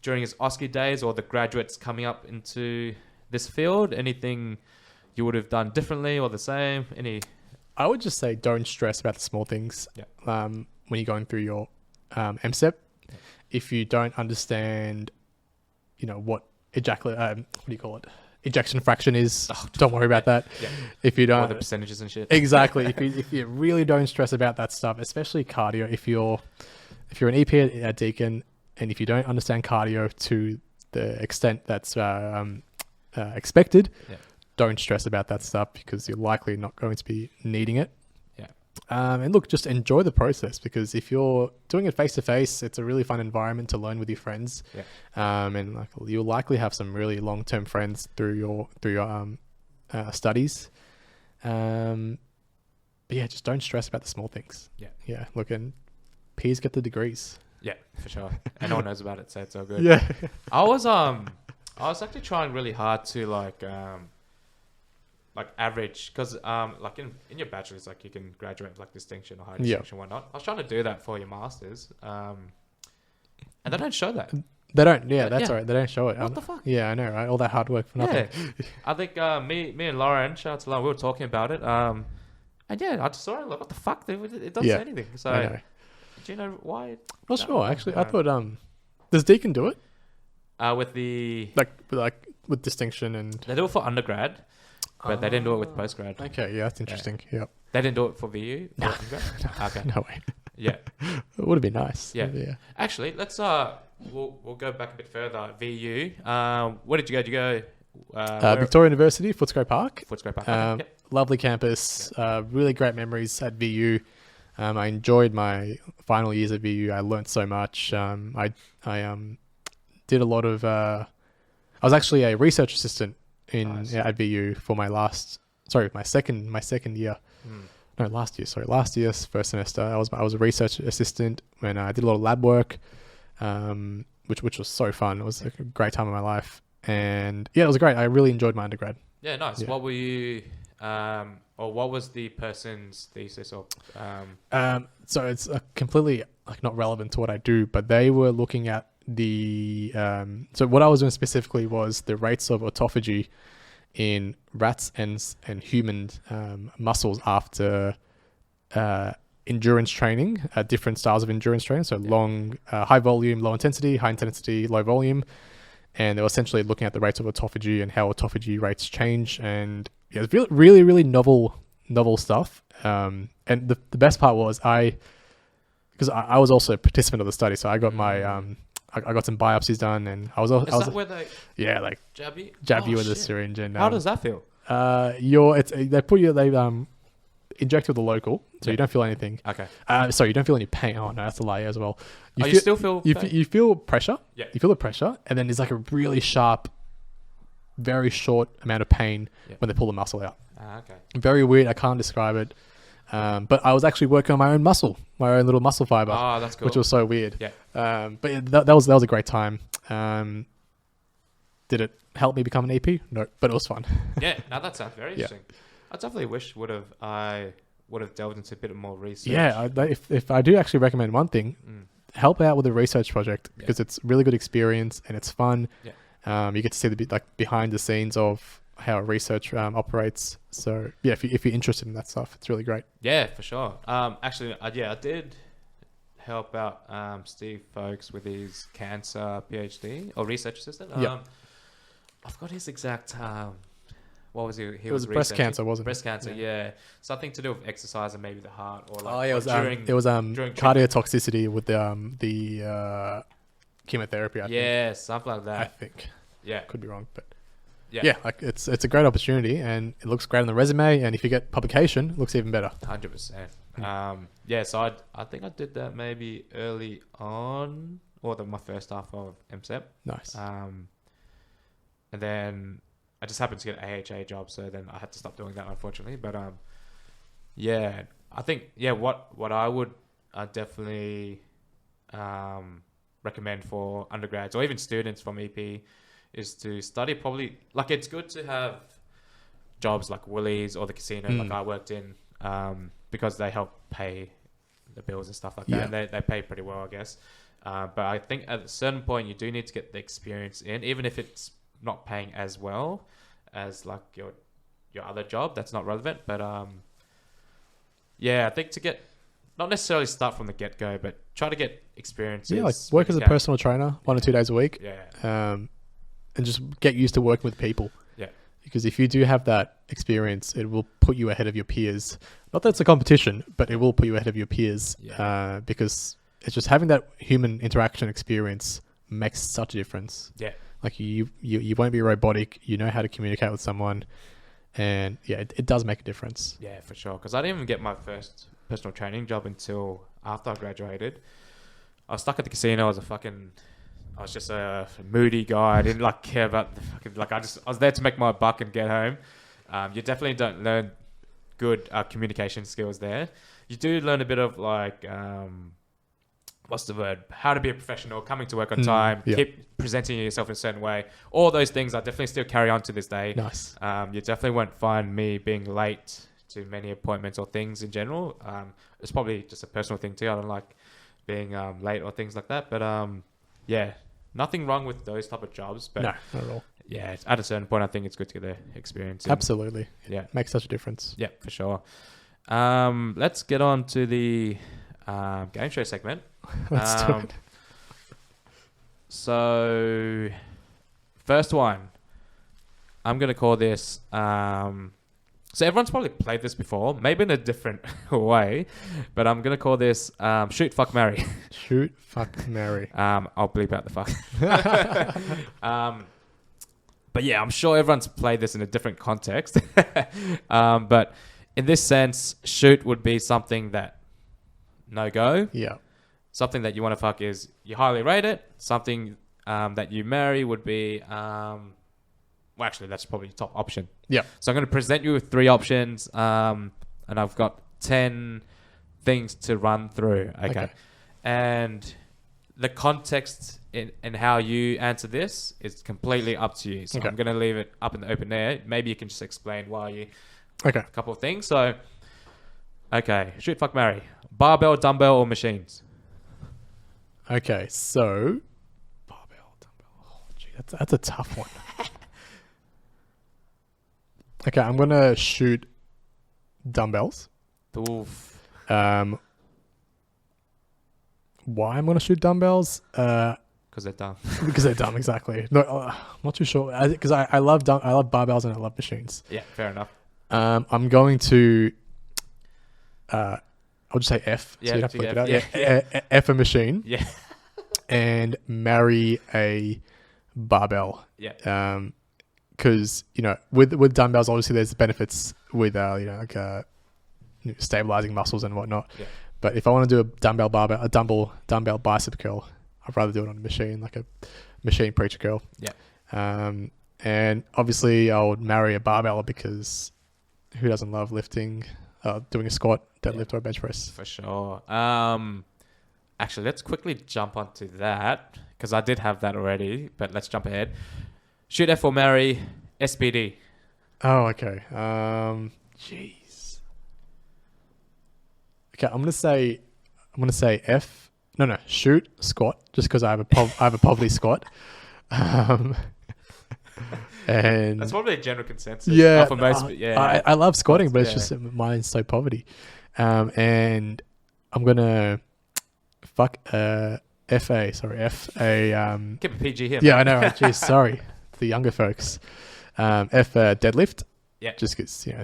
during his OSCE days, or the graduates coming up into this field? Anything you would have done differently or the same? I would just say don't stress about the small things. Yeah. When you're going through your MSEP. If you don't understand, what ejection fraction is, don't worry about that. Yeah. If you don't, or the percentages and shit. Exactly. if you really don't stress about that stuff, especially cardio, if you're an EP at Deakin, and if you don't understand cardio to the extent that's expected, don't stress about that stuff, because you're likely not going to be needing it. And look, just enjoy the process, because if you're doing it face to face, it's a really fun environment to learn with your friends. And like, you'll likely have some really long term friends through your studies. But yeah, just don't stress about the small things. Look, and peers get the degrees. Yeah, for sure. And no one knows about it, so it's all good. Yeah. I was actually trying really hard to like average, because like in your bachelor's, like you can graduate with like distinction or high distinction, whatnot. I was trying to do that for your masters, and they don't show that. They don't. Yeah, that's all right. They don't show it. What the fuck? Yeah, I know, right? All that hard work for nothing. Yeah. I think me and Lauren, shout out to Lauren, we were talking about it. And yeah, I just saw it. Like, what the fuck? It doesn't say anything. So, do you know why? Not sure. Actually, I thought does Deakin do it? With the like with distinction, and they do it for undergrad. But they didn't do it with postgrad. Okay, yeah, that's interesting. Yeah. Yep. They didn't do it for VU? No. Okay. No way. Yeah. It would have been nice. Yeah. Actually, let's we'll go back a bit further. VU. Where did you go? Did you go Victoria University, Footscray Park. Footscray Park. Lovely campus. Really great memories at VU. I enjoyed my final years at VU. I learned so much. I did a lot of I was actually a research assistant at VU for my second year. No, last year. Sorry, last year's first semester. I was a research assistant when I did a lot of lab work, which was so fun. It was a great time of my life, and yeah, it was great. I really enjoyed my undergrad. Yeah, nice. Yeah. What were you, or what was the person's thesis? Or so it's completely like not relevant to what I do, but they were looking at the so what I was doing specifically was the rates of autophagy in rats and human muscles after endurance training, different styles of endurance training, so long, high volume, low intensity, high intensity, low volume, and they were essentially looking at the rates of autophagy and how autophagy rates change. And yeah, it's really, really, really novel stuff. And the best part was because I was also a participant of the study, so I got my I got some biopsies done, and I was where they like jab you? jab you with a syringe, and How does that feel? they put you they inject with a local, so Yeah. you don't feel anything. Okay. Sorry, you don't feel any pain. Oh no, that's a lie as well. You still feel pain? You feel pressure. Yeah. You feel the pressure, and then there's like a really sharp, very short amount of pain when they pull the muscle out. Okay. Very weird. I can't describe it. But I was actually working on my own muscle, my own little muscle fiber. Oh, that's cool. Which was so weird. Yeah. But yeah, that was a great time. Did it help me become an EP? No, but it was fun. Yeah. Now that sounds very interesting. I definitely wish I would have delved into a bit more research. Yeah. If I do actually recommend one thing, help out with a research project because it's really good experience and it's fun. Yeah. You get to see the behind the scenes of how research operates. So yeah, if you're interested in that stuff, it's really great. Yeah, for sure. Actually, I did help out Steve Folks with his cancer PhD or research assistant. I forgot his exact. What was he? It was breast cancer, wasn't it? Breast cancer, yeah. Something to do with exercise and maybe the heart or like. Oh yeah, it was during cardiotoxicity with the chemotherapy. I think. Something like that. I think. Yeah, could be wrong, but yeah, like it's a great opportunity and it looks great on the resume. And if you get publication, it looks even better. 100%. So I think I did that maybe early on, or my first half of MSEP. Nice. And then I just happened to get an AHA job, so then I had to stop doing that, unfortunately. But I think what I would definitely recommend for undergrads or even students from EP is to study probably, like, it's good to have jobs like Woolies or the casino like I worked in, because they help pay the bills and stuff like that, and they pay pretty well, I guess. But I think at a certain point you do need to get the experience in, even if it's not paying as well as like your other job that's not relevant. But I think to get, not necessarily start from the get-go, but try to get experiences. Yeah, like work as a personal trainer 1 or 2 days a week. Yeah. And just get used to working with people. Yeah. Because if you do have that experience, it will put you ahead of your peers. Not that it's a competition, but it will put you ahead of your peers. Yeah. Because it's just having that human interaction experience makes such a difference. Yeah. Like you won't be robotic. You know how to communicate with someone. And yeah, it does make a difference. Yeah, for sure. Because I didn't even get my first personal training job until after I graduated. I was stuck at the casino. I was just a moody guy. I didn't like care about the fucking, like, I was there to make my buck and get home. You definitely don't learn good communication skills there. You do learn a bit of like, what's the word? How to be a professional, coming to work on time, keep presenting yourself in a certain way. All those things I definitely still carry on to this day. Nice. You definitely won't find me being late to many appointments or things in general. It's probably just a personal thing too. I don't like being late or things like that. But yeah, nothing wrong with those type of jobs. But no, not at all. Yeah, at a certain point, I think it's good to get the experience. Absolutely. Yeah. Makes such a difference. Yeah, for sure. Let's get on to the game show segment. Let's do it. So, first one, I'm going to call this... so everyone's probably played this before, maybe in a different way, but I'm going to call this Shoot, Fuck, Marry. Shoot, fuck, marry. I'll bleep out the fuck. But yeah, I'm sure everyone's played this in a different context. But in this sense, shoot would be something that no go. Yeah. Something that you want to fuck is you highly rate it. Something that you marry would be... well, actually, that's probably the top option. Yeah. So I'm going to present you with 3 options, and I've got 10 things to run through. Okay. And the context in how you answer this is completely up to you. So I'm going to leave it up in the open air. Maybe you can just explain why you... Okay. A couple of things. So, okay. Shoot, fuck, marry. Barbell, dumbbell, or machines? Okay. So, barbell, dumbbell. Oh, gee, that's a tough one. Okay, I'm going to shoot dumbbells. Oof. Why I'm going to shoot dumbbells? Because they're dumb. Because they're dumb, exactly. No, I'm not too sure. Because I love barbells and I love machines. Yeah, fair enough. I'm going to I'll just say F. Yeah, so you have to big bleep it F. out. Yeah. F a machine. Yeah. And marry a barbell. Yeah. Because with dumbbells, obviously there's benefits with stabilizing muscles and whatnot. Yeah. But if I want to do a dumbbell bicep curl, I'd rather do it on a machine, like a machine preacher curl. Yeah. And obviously I would marry a barbell because who doesn't love lifting, doing a squat, deadlift, or a bench press? For sure. Actually, let's quickly jump onto that because I did have that already, but let's jump ahead. Shoot F or marry SPD. Oh, okay. Jeez. Okay, I'm gonna say F. No, shoot squat, just because I have a poverty squat. And That's probably a general consensus. Yeah, For most, I love squatting, but it's just mine's so poverty. And I'm gonna fuck FA. Sorry, FA. Keep it PG here. Yeah, I know. Jeez, sorry, the younger folks. F deadlift. Yeah. Just because you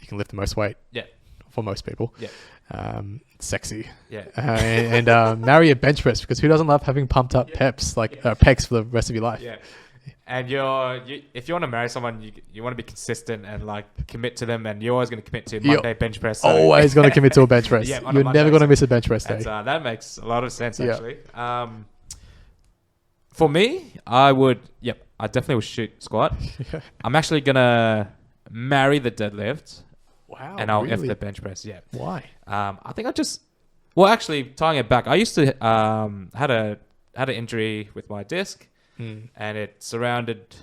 can lift the most weight. Yeah. For most people. Yeah. Sexy. Yeah. And marry a bench press because who doesn't love having pumped up pecs for the rest of your life? Yeah. And if you want to marry someone, you want to be consistent and like commit to them, and you're always going to commit to Monday bench press. So. Always going to commit to a bench press. Yeah, you're never going to miss a bench press day. That makes a lot of sense actually. For me, I definitely would shoot squat. Yeah. I'm actually gonna marry the deadlift. Wow. And I'll really? F the bench press. Yeah. Why? I think actually tying it back, I used to had an injury with my disc. And it surrounded.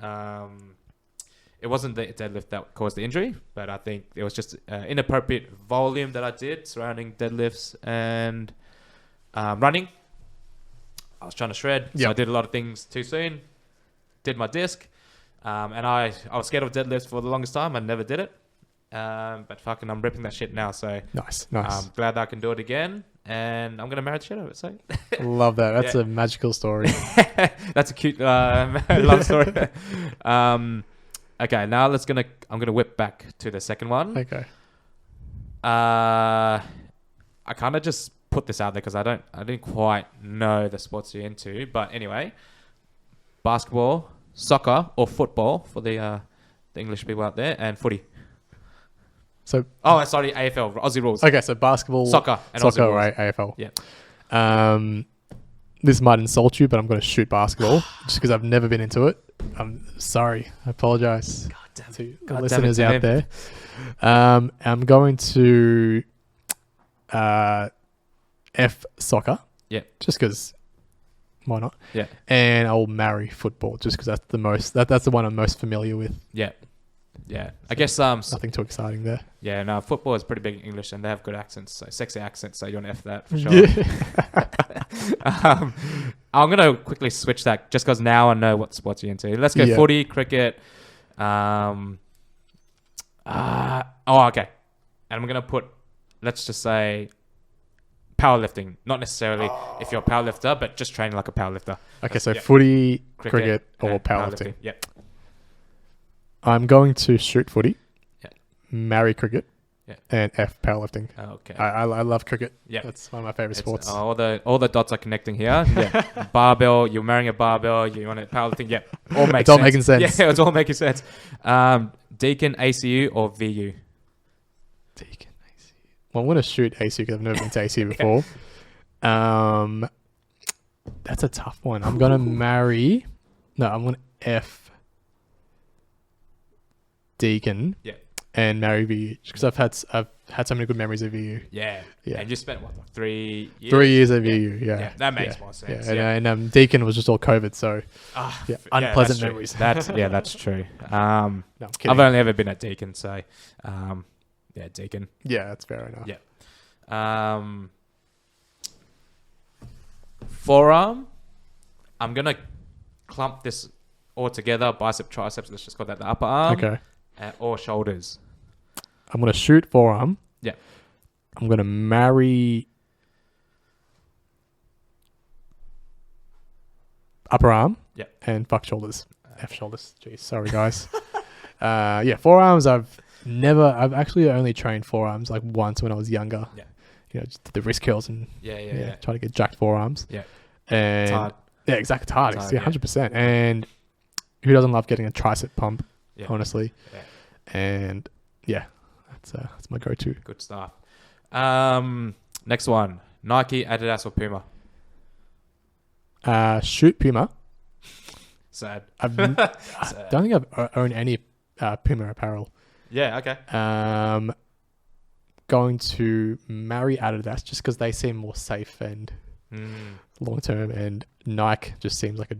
It wasn't the deadlift that caused the injury, but I think it was just inappropriate volume that I did surrounding deadlifts and running. I was trying to shred, so I did a lot of things too soon. Did my disc, and I was scared of deadlifts for the longest time. I never did it, but fucking, I'm ripping that shit now. So nice. I'm glad that I can do it again. And I'm gonna marry the shit out of it. So love that. That's a magical story. That's a cute love story. Okay, now I'm gonna whip back to the second one. Okay. I kind of just put this out there because I didn't quite know the sports you're into. But anyway, basketball, soccer, or football for the English people out there, and footy. So sorry, AFL, Aussie rules. Okay, so basketball, soccer, and Aussie rules. Right? AFL. Yeah. This might insult you, but I'm going to shoot basketball just because I've never been into it. I'm sorry. I apologize to the listeners out there. I'm going to F soccer. Yeah. Just because. Why not? Yeah. And I'll marry football just because that's the most. That's the one I'm most familiar with. Yeah. Yeah, I guess nothing too exciting there. Yeah, no, football is pretty big in English, and they have good accents, so sexy accents. So you want to F that for sure. Yeah. I'm gonna quickly switch that just because now I know what sports you're into. Let's go footy, cricket. Okay, and I'm gonna put, let's just say, powerlifting. Not necessarily if you're a powerlifter, but just training like a powerlifter. Okay, so footy, cricket or powerlifting. Yep. I'm going to shoot footy, marry cricket, Yeah. and F powerlifting. Okay. I love cricket. Yeah. That's one of my favorite sports. All the dots are connecting here. Yeah. Barbell, you're marrying a barbell, you want a powerlifting. Yeah. All makes it's all making sense. Yeah, it's all making sense. Deacon, ACU, or VU? Deacon, ACU. Well, I'm going to shoot ACU because I've never been to ACU before. That's a tough one. I'm going to marry... No, I'm going to F Deacon. Yeah. And marry VU because I've had so many good memories of VU. Yeah. And you spent what, like 3 years? 3 years at VU. Yeah. That makes more sense. Yeah. And Deacon was just all COVID, so unpleasant memories. That's true. No, I'm kidding. I've only ever been at Deacon, so Deacon. Yeah, that's fair enough. Yeah. Forearm. I'm gonna clump this all together. Bicep, triceps. Let's just call that the upper arm. Okay. Or shoulders. I'm going to shoot forearm. Yeah. I'm going to marry upper arm. Yeah. And fuck shoulders. F shoulders. Jeez, sorry guys. Forearms I've actually only trained forearms like once when I was younger. Yeah. just did the wrist curls and Yeah. try to get jacked forearms. Yeah. And It's hard. yeah, exactly. It's hard. It's hard, Yeah, 100%. And who doesn't love getting a tricep pump? Yeah. Honestly. Yeah. And yeah, that's my go-to. Good stuff. Next one: Nike, Adidas, or Puma? Shoot Puma. Sad. I don't think I've owned any Puma apparel. Yeah. Okay. Going to marry Adidas just because they seem more safe and long term, and Nike just seems like a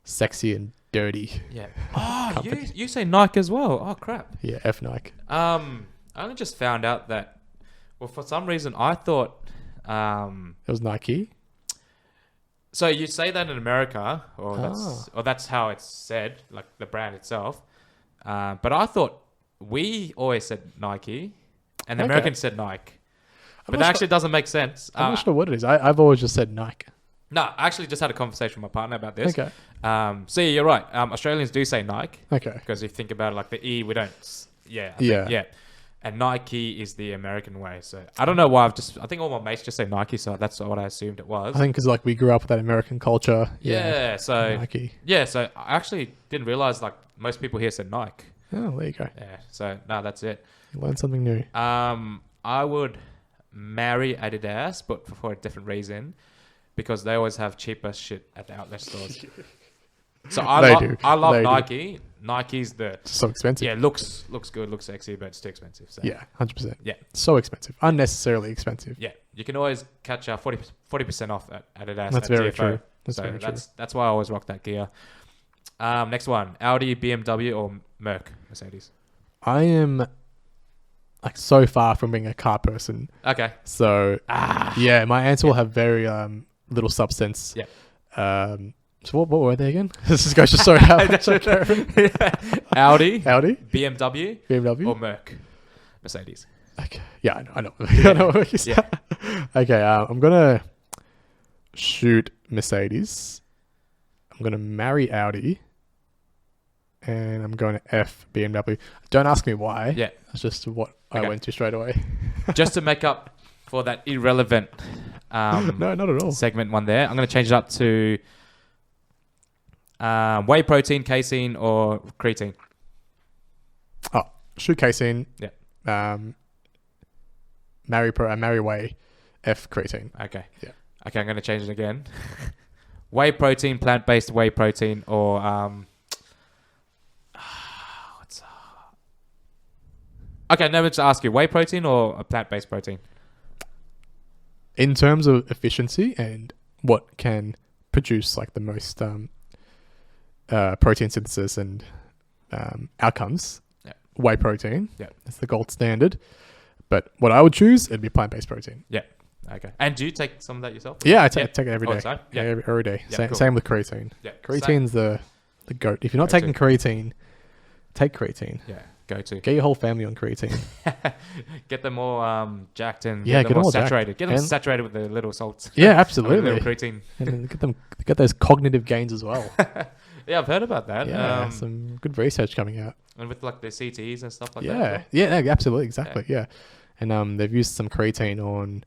sexy and dirty. Yeah. Oh, you say Nike as well. Oh crap. Yeah, F Nike. I only just found out that. Well, for some reason, I thought. It was Nike. So you say that in America, or that's how it's said, like the brand itself. But I thought we always said Nike, and the Americans said Nike. But that actually doesn't make sense. I'm not sure what it is. I've always just said Nike. No, I actually just had a conversation with my partner about this. Okay. So you're right. Australians do say Nike. Okay. Because if you think about it, like the E, we don't. Yeah. Yeah. And Nike is the American way. So I don't know why I think all my mates just say Nike. So that's what I assumed it was. I think because like we grew up with that American culture. Yeah. So Nike. Yeah. So I actually didn't realize like most people here said Nike. Oh, there you go. Yeah. So no, that's it. You learned something new. I would marry Adidas, but for a different reason, because they always have cheaper shit at the outlet stores. So I love Nike. Nike's so expensive. Yeah, looks good, looks sexy, but it's too expensive. So. Yeah, 100%. Yeah, so expensive, unnecessarily expensive. Yeah, you can always catch 40% off at Adidas. That's at very TFO. true. That's why I always rock that gear. Next one: Audi, BMW, or Merc, Mercedes. I am like so far from being a car person. Okay. So yeah, my answer will have very little substance. Yeah. So what were they again? This is goes just so hard. Audi, BMW, or Merc, Mercedes. Okay. Yeah, I know. I know what you said. Okay. I'm gonna shoot Mercedes. I'm gonna marry Audi. And I'm going to F BMW. Don't ask me why. Yeah. That's just what I went to straight away. Just to make up for that irrelevant no, not at all. segment one there, I'm going to change it up to whey protein, casein, or creatine. Oh, shoot casein. Yeah. Marry whey, F creatine. Okay. Yeah. Okay, I'm going to change it again. Whey protein, plant-based whey protein, or okay, now let's ask you, whey protein or a plant-based protein? In terms of efficiency and what can produce like the most protein synthesis and outcomes, whey protein, that's the gold standard. But what I would choose, it'd be plant-based protein. Yeah. Okay. And do you take some of that yourself? Yeah, I take it every day. Yeah, every day. Yeah, cool. Same with creatine. Yeah. Creatine's the goat. If you're not taking creatine, take creatine. Yeah. Go to. Get your whole family on creatine. Get them all jacked and get them them all saturated. jacked. Get them saturated with the little salts. Yeah, absolutely. Little creatine. And then get those cognitive gains as well. Yeah, I've heard about that. Yeah, some good research coming out. And with like the CTEs and stuff like that. Well. Yeah, absolutely, exactly. Yeah. And they've used some creatine on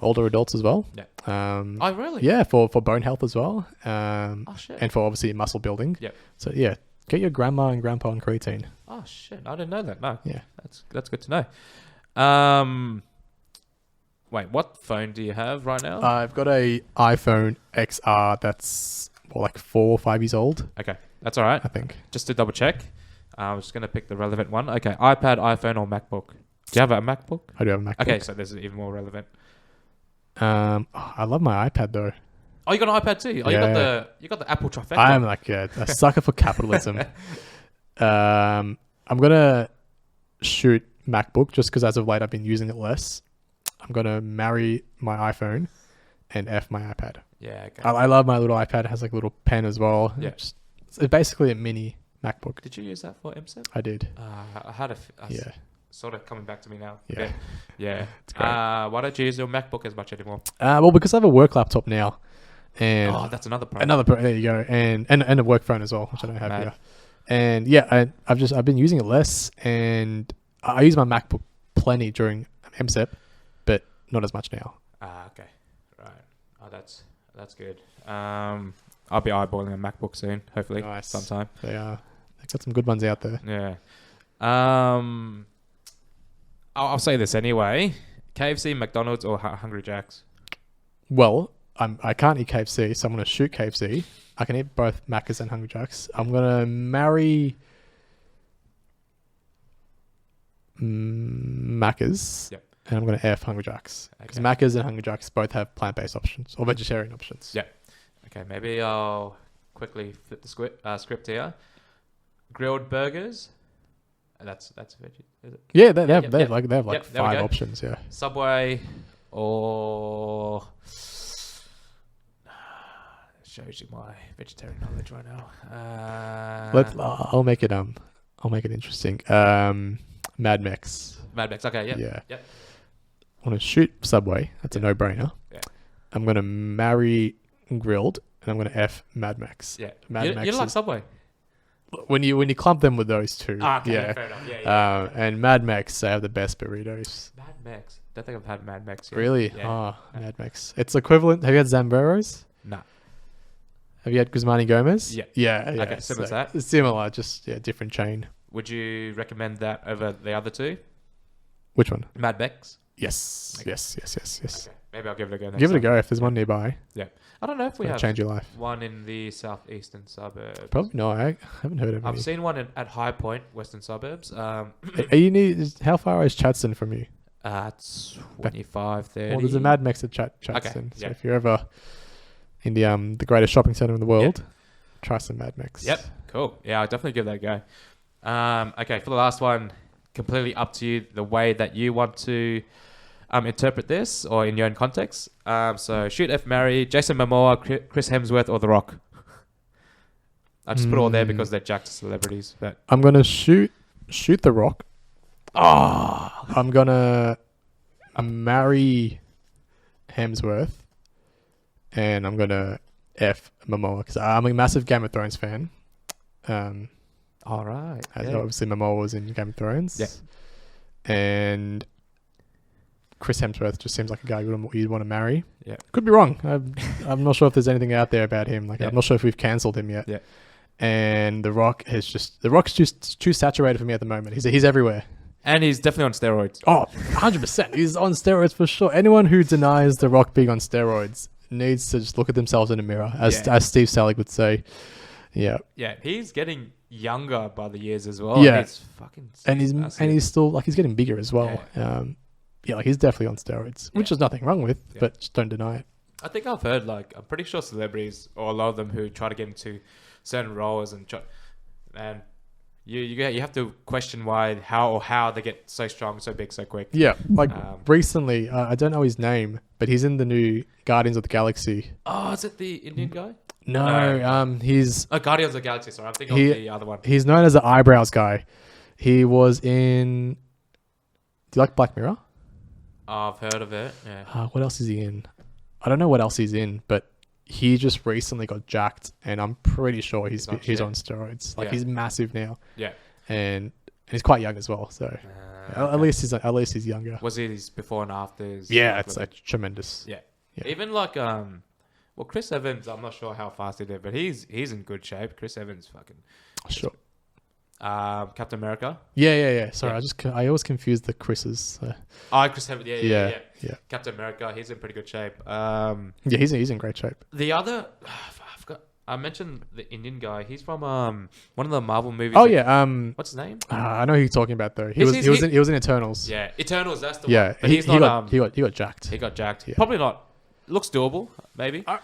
older adults as well. Yeah. Oh, really? Yeah, for bone health as well. Oh shit. And for obviously muscle building. Yeah. So yeah, get your grandma and grandpa on creatine. Oh shit! I didn't know that. No. Yeah. That's good to know. Wait, what phone do you have right now? I've got a iPhone XR that's like 4 or 5 years old. Okay, that's all right. I think. Just to double check, I'm just gonna pick the relevant one. Okay, iPad, iPhone, or MacBook. Do you have a MacBook? I do have a MacBook. Okay, so this is even more relevant. I love my iPad though. Oh, you got an iPad too? Oh, yeah. you got the Apple trifecta. I'm like a sucker for capitalism. I'm gonna shoot MacBook just because as of late I've been using it less. I'm gonna marry my iPhone and F my iPad. Yeah, okay. I love my little iPad. It has like a little pen as well. Yeah. It's basically a mini MacBook. Did you use that for MSEP? I did. I had yeah. Sort of coming back to me now. Yeah. Yeah. It's great. Why don't you use your MacBook as much anymore? Well, because I have a work laptop now. And that's another problem. There you go. And a work phone as well, which I don't have here. And yeah, I've been using it less, and I use my MacBook plenty during MSEP, but not as much now. Okay. Right. Oh, that's good. I'll be eyeballing a MacBook soon, hopefully. Nice. Sometime. They've got some good ones out there. Yeah. I'll say this anyway. KFC, McDonald's, or Hungry Jack's? Well, I can't eat KFC, so I'm going to shoot KFC. I can eat both Macca's and Hungry Jack's. I'm going to marry Macca's. Yep. And I'm going to F Hungry Jack's. Because Okay. Macca's and Hungry Jack's both have plant-based options or vegetarian options. Yeah. Okay, maybe I'll quickly flip the script here. Grilled burgers. That's veggie, is it? Yeah, they have Yep. like Yep, there we 5 go. options. Yeah. Subway or shows you my vegetarian knowledge right now. I'll make it interesting. Mad Max. Mad Max. Okay, yeah. Yeah. Yep. I want to shoot Subway. That's a no-brainer. Yeah. I'm going to marry Grilled, and I'm going to F Mad Max. Yeah. Mad You Max don't like is- Subway? When you clump them with those two. Okay, yeah. fair enough. Yeah. And Mad Max, they have the best burritos. Mad Max. Don't think I've had Mad Max yet. Really? Yeah. Mad Max. It's equivalent. Have you had Zamberos? Nah. Have you had Guzmani Gomez? Yeah. Yeah. Okay, similar to that. Similar, just different chain. Would you recommend that over the other two? Which one? Mad Max? Yes. Okay. Yes. Okay. Maybe I'll give it a go next Give it a time. go if there's one nearby. I don't know if we It'll have change your life. one in the southeastern suburbs. Probably no. I haven't heard of I've any. seen one at High Point, western suburbs. Are you how far is Chadston from you? 25, 30. Well, there's a Mad Max at Chadston. Okay, So yeah. if you're ever in the greatest shopping center in the world, try some Mad Max. Yep, cool. Yeah, I'll definitely give that a go. Okay, for the last one, completely up to you the way that you want to interpret this or in your own context. So shoot F marry Jason Momoa, Chris Hemsworth, or The Rock. I just put all there because they're jacked celebrities. But I'm gonna shoot The Rock. I'm gonna marry Hemsworth, and I'm gonna F Momoa because I'm a massive Game of Thrones fan. all right, As obviously Momoa was in Game of Thrones. Yeah. And Chris Hemsworth just seems like a guy you'd want to marry. Yeah. Could be wrong. I'm not sure if there's anything out there about him. Yeah. I'm not sure if we've cancelled him yet. Yeah. And The Rock's just too saturated for me at the moment. He's everywhere. And he's definitely on steroids. Oh, 100%. He's on steroids for sure. Anyone who denies The Rock being on steroids needs to just look at themselves in a mirror, as Steve Selig would say. Yeah. Yeah, he's getting younger by the years as well. Yeah. He's fucking And he's still he's getting bigger as well. Yeah. He's definitely on steroids, which there's nothing wrong with, but just don't deny it. I think I've heard I'm pretty sure celebrities or a lot of them who try to get into certain roles and you have to question how they get so strong, so big, so quick. Yeah, recently, I don't know his name, but he's in the new Guardians of the Galaxy. Oh, is it the Indian guy? No, he's Guardians of the Galaxy. Sorry, I'm thinking of the other one. he's known as the eyebrows guy. He was in. Do you like Black Mirror? Oh, I've heard of it. Yeah. What else is he in? I don't know what else he's in, but he just recently got jacked, and I'm pretty sure he's on steroids. He's massive now. Yeah. And he's quite young as well. So at least he's younger. Was his before and afters? Yeah, it's tremendous. Yeah. Yeah. Even Chris Evans, I'm not sure how fast he did, but he's in good shape. Chris Evans, fucking Sure. Captain America. Yeah. Sorry, I always confuse the Chris's. Chris Evans. Yeah. Yeah. Captain America, he's in pretty good shape. He's in great shape. The other, I forgot. I mentioned the Indian guy. He's from one of the Marvel movies. Oh yeah. What's his name? I know who you're talking about though. He was in Eternals. Yeah, Eternals. That's the Yeah, one. But he got jacked. He got jacked. Yeah. Probably not. Looks doable, maybe. It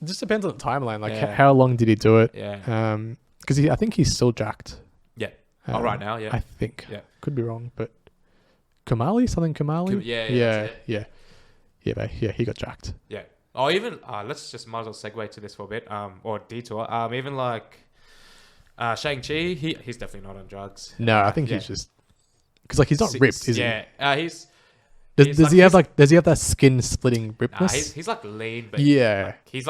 just depends on the timeline. Yeah. How long did he do it? Yeah. Because I think he's still jacked. Yeah. Right now, yeah. I think. Yeah. Could be wrong, but Kamali, something Kamali. Yeah, he got jacked. Yeah. Or even let's just might as well segue to this for a bit. Or detour. Even Shang-Chi, he's definitely not on drugs. No, I think he's just because he's not ripped, is he? Yeah. Does he have that skin splitting rippedness? He's lean, but he's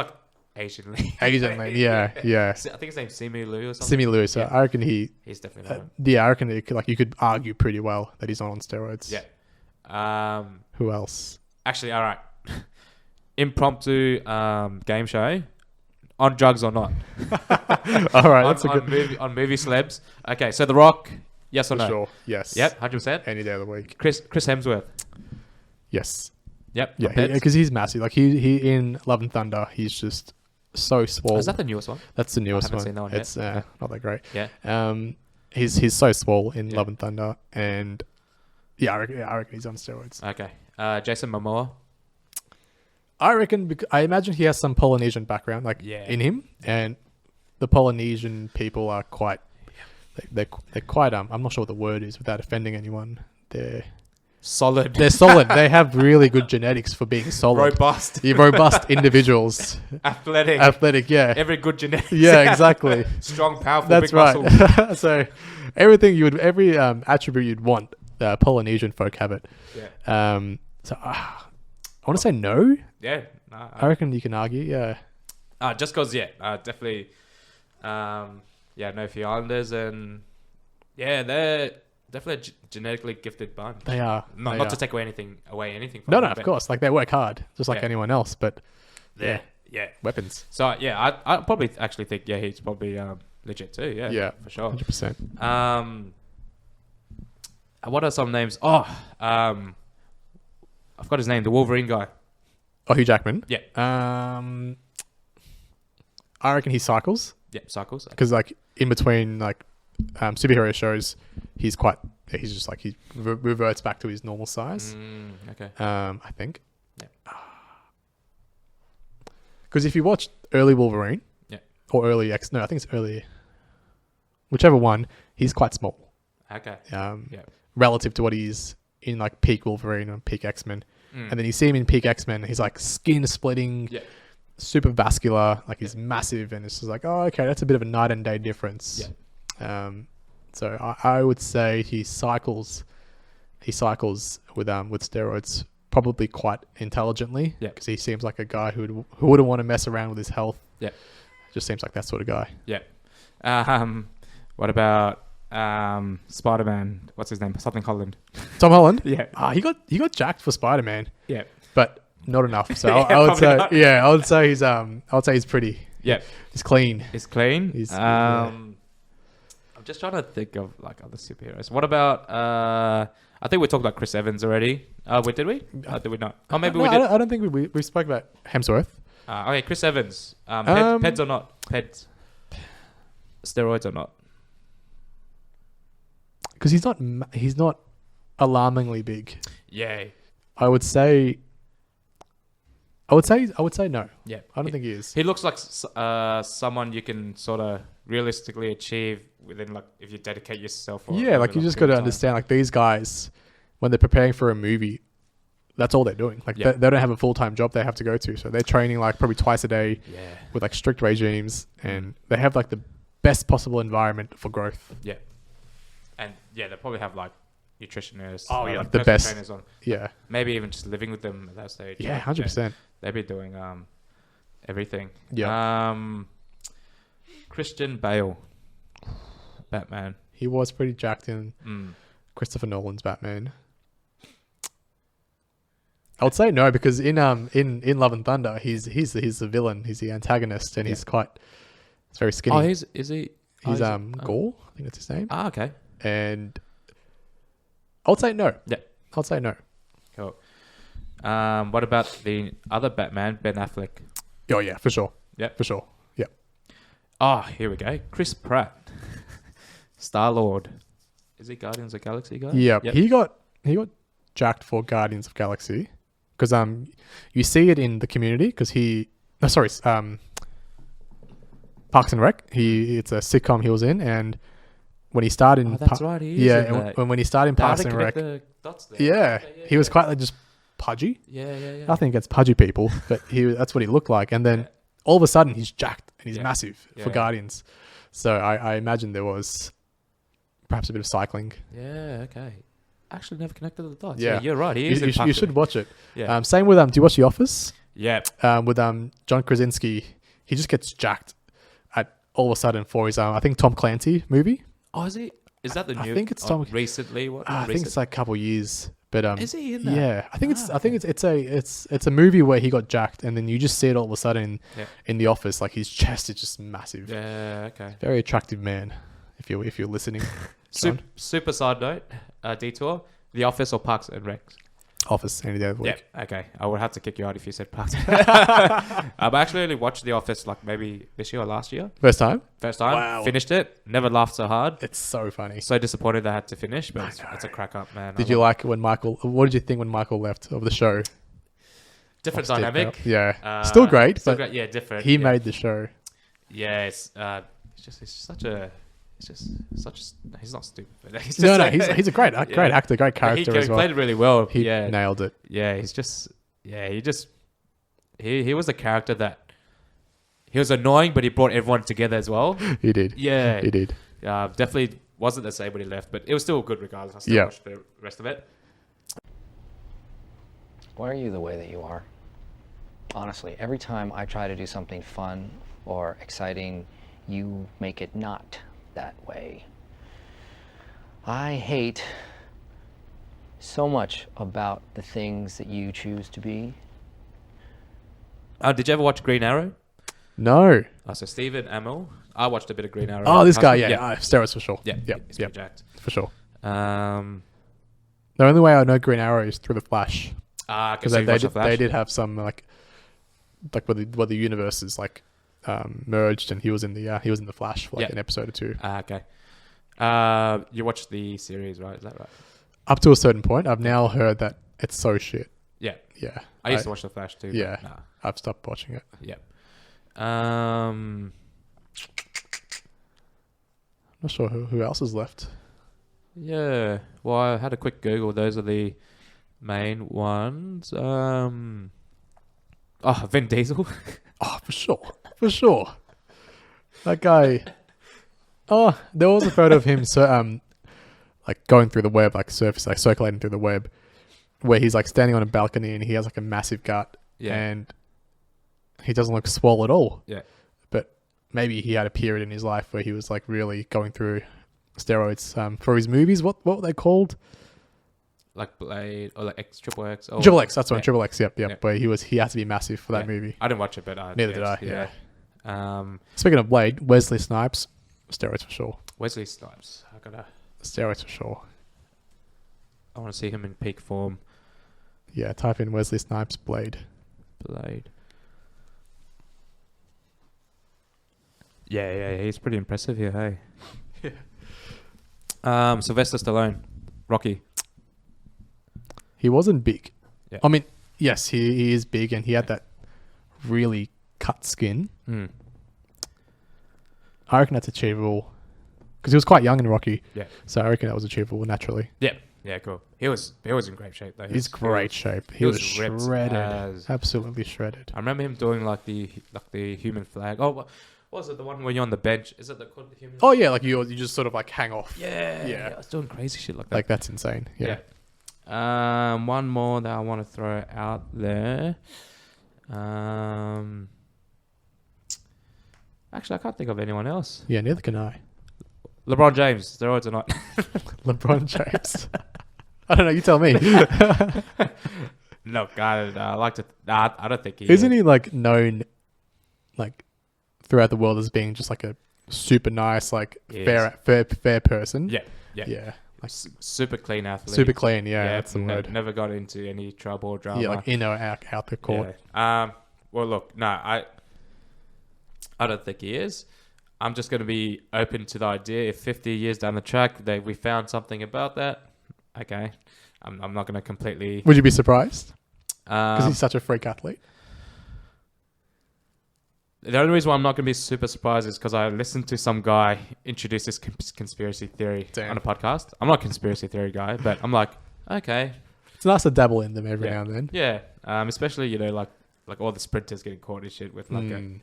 Asian lean. Asian lean, yeah. I think his name's Simu Liu or something. Simu Liu, so I reckon he's definitely not. I reckon you could argue pretty well that he's not on steroids. Yeah. Who else? Actually, all right. Impromptu game show. On drugs or not? All right, that's a good on movie celebs. Okay, so The Rock, yes or for no? sure. Yes. Yep, 100%. Any day of the week. Chris Hemsworth. Yes. Yep. Yeah, because he's massive. Like he in Love and Thunder, he's just so swole. Oh, is that the newest one? That's the newest haven't one. seen that one It's yet. not that great. Yeah. He's so swole in Yeah. Love and Thunder, and I reckon he's on steroids. Okay. Jason Momoa. I reckon I imagine he has some Polynesian background, like in him, and the Polynesian people are quite. They're quite. I'm not sure what the word is without offending anyone. They're Solid. They're solid. They have really good genetics for being solid. Robust. Robust individuals. Athletic. Yeah. Every good genetics. Yeah, exactly. Strong, powerful, That's big right. muscle. So every attribute you'd want, Polynesian folk have it. Yeah. So I want to say no. Yeah. I reckon you can argue. Yeah. Just because, definitely, no few Islanders, and they're definitely a genetically gifted bunch. They are. Not to take away anything from No, them, of course. Like they work hard, just like anyone else. But yeah, weapons. So I probably actually think he's probably legit too. Yeah, for sure. 100%. What are some names? I've got his name, the Wolverine guy. Oh, Hugh Jackman. Yeah. I reckon he cycles. Yeah, cycles. Because like in between like superhero shows, he's just like he reverts back to his normal size. Okay. I think. Yeah. Because if you watch early Wolverine, or early I think it's early, whichever one, he's quite small. Okay. Relative to what he is in like peak Wolverine and peak X-Men. And then you see him in peak X-Men, he's like skin splitting, super vascular, like he's massive, and it's just like, oh, okay, that's a bit of a night and day difference. Yeah. So I would say he cycles with steroids probably quite intelligently. Yeah. Because he seems like a guy who wouldn't want to mess around with his health. Yeah. Just seems like that sort of guy. Yeah. What about Spider-Man? What's his name? Something Holland. Tom Holland? Yeah. He got jacked for Spider-Man. Yeah. But not enough. So Yeah, I would say he's pretty. Yeah. He's clean. He's clean. I'm just trying to think of like other superheroes. What about I think we talked about Chris Evans already. Did we? Did we not? Oh, maybe we did. I don't think we spoke about Hemsworth. Okay, Chris Evans. Peds or not? Peds. Steroids or not? Because he's not alarmingly big. Yeah. I would say no. Yeah. I don't think he is. He looks like someone you can sort of realistically achieve within like if you dedicate yourself. Like you just got to understand like these guys when they're preparing for a movie, that's all they're doing. Like they don't have a full-time job they have to go to, so they're training like probably twice a day. Yeah. With like strict regimes, and they have like the best possible environment for growth. Yeah. And they probably have like nutritionists. Like the best trainers on. Yeah. Maybe even just living with them at that stage. Yeah, 100%. They'd be doing everything. Yeah. Christian Bale, Batman. He was pretty jacked in Christopher Nolan's Batman. I would say no because in Love and Thunder he's the villain. He's the antagonist, and he's very skinny. Oh, is he? He's Gore. I think that's his name. Ah, okay. And I would say no. Yeah, I'll say no. Cool. What about the other Batman, Ben Affleck? Oh yeah, for sure. Yeah, for sure. Yeah. Oh, here we go. Chris Pratt, Star-Lord. Is he Guardians of the Galaxy guy? Yeah, yep. He got jacked for Guardians of the Galaxy because you see it in the Community because Parks and Rec. It's a sitcom he was in, and when he started in that's right. He is when he started in Parks and Rec, he was quite like just pudgy. Yeah. Nothing against pudgy people, but that's what he looked like. And then all of a sudden he's jacked and he's massive for Guardians. So I imagine there was perhaps a bit of cycling. Yeah. Okay. Actually, never connected the dots. Yeah, you're right. You should watch it. Yeah. Same with do you watch The Office? Yeah. With John Krasinski, he just gets jacked at all of a sudden for his I think Tom Clancy movie. Oh, is he? Is that the new? I think it's recently. What? I think it's like a couple years. But Is he in that? yeah, I think it's a movie where he got jacked, and then you just see it all of a sudden in the office, like his chest is just massive. Yeah. Okay. Very attractive man. If you're listening. Super side note, detour. The Office or Parks and Recs? Office any day of the week. Yeah. Okay. I would have to kick you out if you said Parks. I've actually only watched The Office like maybe this year or last year. First time. Wow. Finished it. Never laughed so hard. It's so funny. So disappointed I had to finish, but it's a crack up, man. Did you like when Michael? What did you think when Michael left of the show? Different dynamic. Yeah. Still great. Still great. Yeah, different. He made the show. Yeah, it's he's not stupid. But he's he's a great actor, great character as well. He played it really well. He nailed it. Yeah, he was a character that he was annoying, but he brought everyone together as well. He did. Yeah, he did. Definitely wasn't the same when he left, but it was still good regardless. I still watched the rest of it. Why are you the way that you are? Honestly, every time I try to do something fun or exciting, you make it not that way. I hate so much about the things that you choose to be. Did you ever watch Green Arrow? No. So Stephen Amell. I watched a bit of Green Arrow. Oh, this guy, Steroids for sure. Yeah, he's jacked. For sure. The only way I know Green Arrow is through the Flash. Because they did have some like where the universes like merged, and he was in the Flash for like an episode or two. Okay. You watched the series, right? Is that right? Up to a certain point, I've now heard that it's so shit. Yeah. Yeah. I used to watch the Flash too. Yeah. Nah. I've stopped watching it. Yeah. I'm not sure who else is left. Yeah. Well, I had a quick Google. Those are the main ones. Vin Diesel. Oh, for sure. That guy. Oh, there was a photo of him, like going through the web, like circulating through the web, where he's like standing on a balcony and he has like a massive gut, and he doesn't look swole at all. Yeah. But maybe he had a period in his life where he was like really going through steroids for his movies. What were they called? Like Blade or like Triple X. Oh, Triple X, that's one. Triple X, yep. But he had to be massissive for that movie. I didn't watch it, but neither did I. Yeah. Speaking of Blade, Wesley Snipes, steroids for sure. Wesley Snipes. Steroids for sure. I want to see him in peak form. Yeah, type in Wesley Snipes Blade. Yeah, he's pretty impressive here, hey. Sylvester Stallone, Rocky. He wasn't big. Yeah. I mean, yes, he is big, and he had that really cut skin. I reckon that's achievable because he was quite young in Rocky. Yeah. So I reckon that was achievable naturally. Yeah, cool. He was in great shape though. He's great shape. He was shredded. Absolutely shredded. I remember him doing like the human flag. Oh, what was it? The one where you're on the bench? Is it called the human? Oh yeah, like you just sort of like hang off. Yeah. I was doing crazy shit like that. Like that's insane. Yeah. One more that I want to throw out there. Actually, I can't think of anyone else. Yeah, neither can I. LeBron James, Steroids Or Nah. LeBron James. I don't know. You tell me. No, I like to. I don't think he isn't. He like known, like throughout the world as being just like a super nice, like fair person. Yeah. Like super clean athlete. Super clean. Yeah, that's the word. Never got into any trouble or drama. Yeah, like in or out the court. Yeah. Well, look, no, I don't think he is. I'm just going to be open to the idea. If 50 years down the track we found something about that, okay. I'm not going to completely. Would you be surprised? Because he's such a freak athlete. The only reason why I'm not going to be super surprised is because I listened to some guy introduce this conspiracy theory on a podcast. I'm not a conspiracy theory guy, but I'm like, okay. It's nice to dabble in them every now and then. Yeah. Especially, like all the sprinters getting caught and shit with like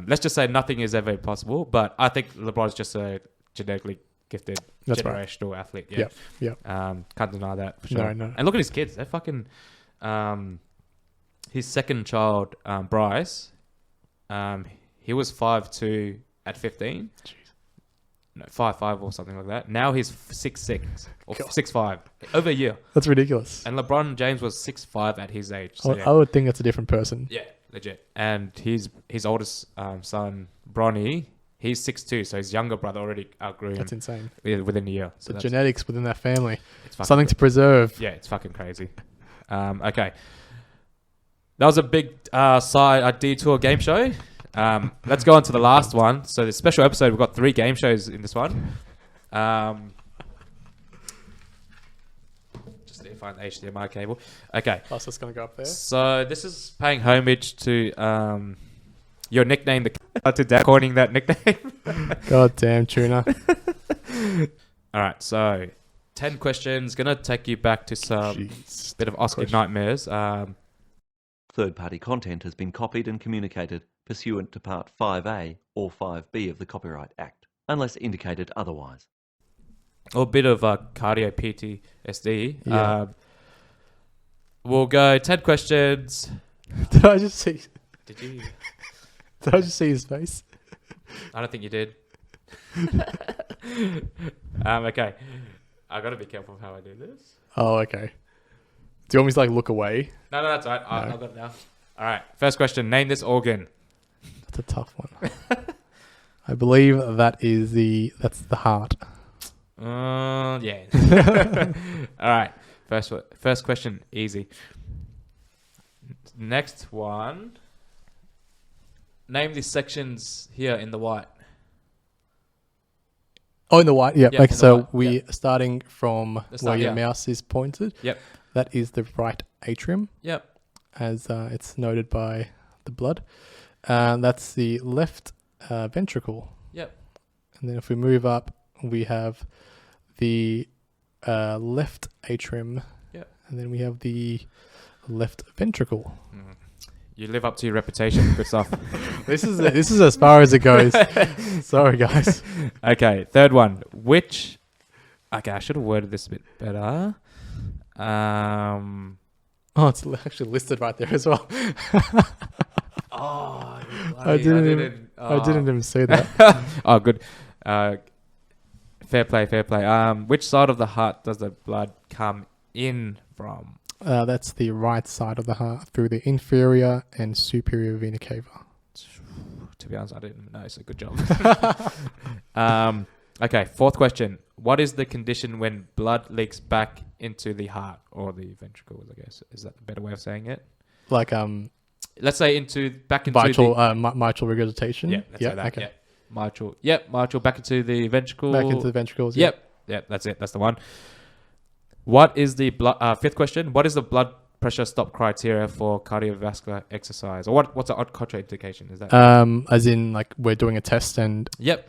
let's just say nothing is ever impossible, but I think LeBron's just a genetically gifted generational athlete. Yeah. Can't deny that for sure. No. And look at his kids. They're fucking his second child, Bryce, he was 5'2" at 15. Jeez. no, 5'5" or something like that. Now he's 6'6" or 6'5", over a year. That's ridiculous. And LeBron James was 6'5" at his age. So I would think that's a different person. yeah, legit. And his oldest son, Bronny, he's 6'2", so his younger brother already outgrew him. That's insane. Within a year. So The genetics within that family. it's Something to preserve. Yeah, it's fucking crazy. Okay. That was a big side detour game show. Let's go on to the last one. So the special episode, we've got 3 game shows in this one. Just need to find the HDMI cable. Okay. Oh, so it's going to go up there? So this is paying homage to your nickname, to Dan coining that nickname. God damn tuna. All right, so 10 questions. Gonna take you back to some bit of Oscar nightmares. Third-party content has been copied and communicated pursuant to Part 5A or 5B of the Copyright Act, unless indicated otherwise. Or a bit of cardio PTSD. Yeah. We'll go 10 questions. Did I just see? Did you? Did I just see his face? I don't think you did. Okay. I gotta be careful of how I do this. Oh, okay. Do you want me to like look away? No, that's all right. I've got it now. All right. First question. Name this organ. That's a tough one. I believe that's the heart. Yeah. All right. First question. Easy. Next one. Name the sections here in the white. Oh, in the white. Yeah. Yeah, Okay. in the So white. we starting from The start, where your yeah. mouse is pointed. Yep. That is the right atrium, Yep. as it's noted by the blood. That's the left ventricle. Yep. And then if we move up, we have the left atrium. Yep. And then we have the left ventricle. You live up to your reputation. Good stuff. This is as far as it goes. Sorry, guys. Okay. Third one. Okay, I should have worded this a bit better. Oh, it's actually listed right there as well. Oh, I didn't even see that. Oh, good. Fair play. Which side of the heart does the blood come in from? That's the right side of the heart through the inferior and superior vena cava. To be honest, I didn't know, so good job. Okay, fourth question. What is the condition when blood leaks back into the heart or the ventricles, I guess? Is that a better way of saying it? Like Let's say back into mitral regurgitation. Yeah, let's say that. Okay. Yeah. Mitral back into the ventricle. Back into the ventricles. Yep, that's it. That's the one. What is the fifth question? What is the blood pressure stop criteria for cardiovascular exercise? Or what's an contraindication? Is that? As in, like, we're doing a test and. Yep.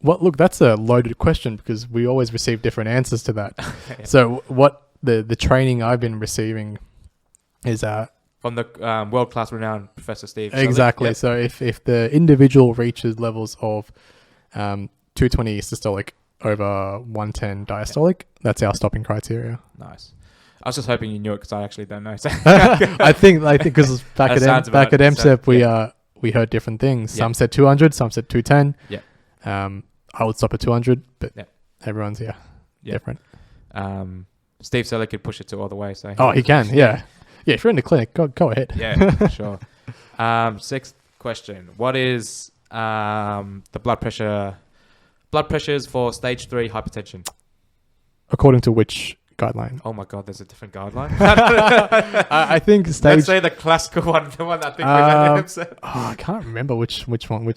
Well, look, that's a loaded question because we always receive different answers to that. Yeah. So what the training I've been receiving is from the world-class renowned Professor Steve. exactly. Yep. So if the individual reaches levels of 220 systolic over 110 diastolic, that's our stopping criteria. Nice. I was just hoping you knew it because I actually don't know. So I think because back at MSEP we heard different things. Yeah. Some said 200, some said 210. Yeah. I would stop at 200, but Yeah. everyone's different. Steve Seller could push it to all the way. So He can. Yeah. If you're in the clinic, go ahead. Yeah, for sure. Sixth question. What is the blood pressure? Blood pressures for stage 3 hypertension. According to which guideline? Oh my God, there's a different guideline. I think stage. Let's say the classical one, the one I think we had. I can't remember which one.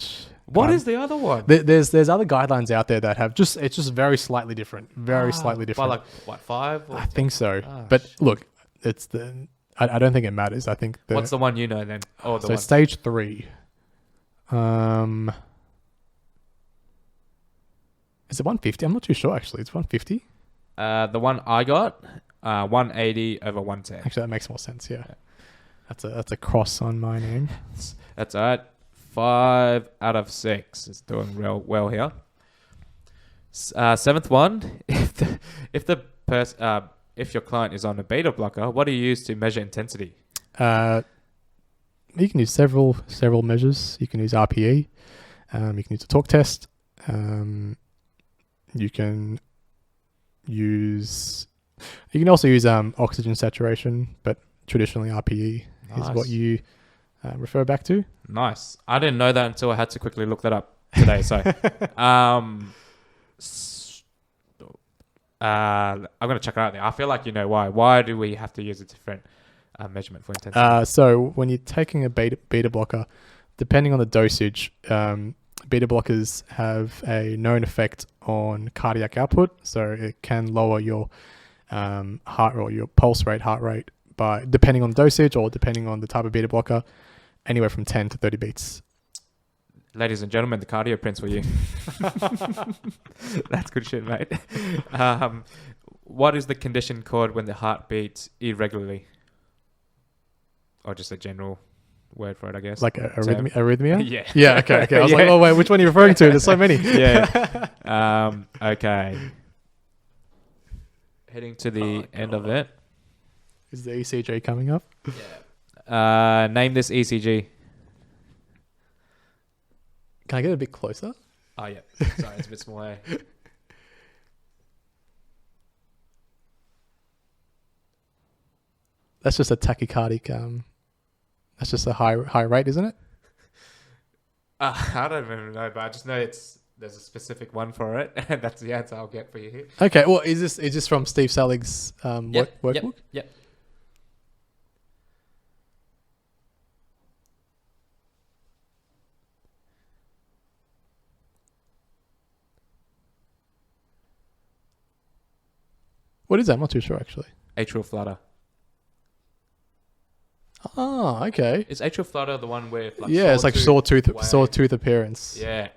What is the other one? There's other guidelines out there that have it's just very slightly different. Slightly different. By like what, 5? Or I think so. Oh, but look, it's I don't think it matters. I think what's the one you know then? Oh, so stage 3. Is it 150? I'm not too sure actually. It's 150. The one I got, 180 over 110. Actually, that makes more sense. Yeah. That's a cross on my name. That's all right. 5 out of 6 is doing real well here. Seventh one, if your client is on a beta blocker, what do you use to measure intensity? You can use several measures. You can use RPE. You can use a talk test. You can also use oxygen saturation, but traditionally RPE is what you refer back to. Nice. I didn't know that until I had to quickly look that up today. So, I'm gonna check it out there. I feel like you know why. Why do we have to use a different measurement for intensity? So when you're taking a beta blocker, depending on the dosage, beta blockers have a known effect on cardiac output. So it can lower your heart or your pulse rate, heart rate, by depending on the dosage or depending on the type of beta blocker, anywhere from 10 to 30 beats. Ladies and gentlemen, the cardio prince for you. That's good shit, mate. What is the condition called when the heart beats irregularly? Or just a general word for it, I guess. Like arrhythmia? Yeah. Yeah, okay. I was like, oh, wait, which one are you referring to? There's so many. Yeah. Okay. Heading to the end of it. Is the ECG coming up? Yeah. Name this ECG. Can I get a bit closer? Oh, yeah. Sorry, it's a bit small. That's just a tachycardic. That's just a high rate, isn't it? I don't even know, but I just know there's a specific one for it, and that's the answer I'll get for you here. Okay. Well, is this from Steve Salig's workbook? Yep. What is that? I'm not too sure actually. Atrial flutter. Oh, okay. Is atrial flutter the one where it's like sore tooth appearance. Yeah.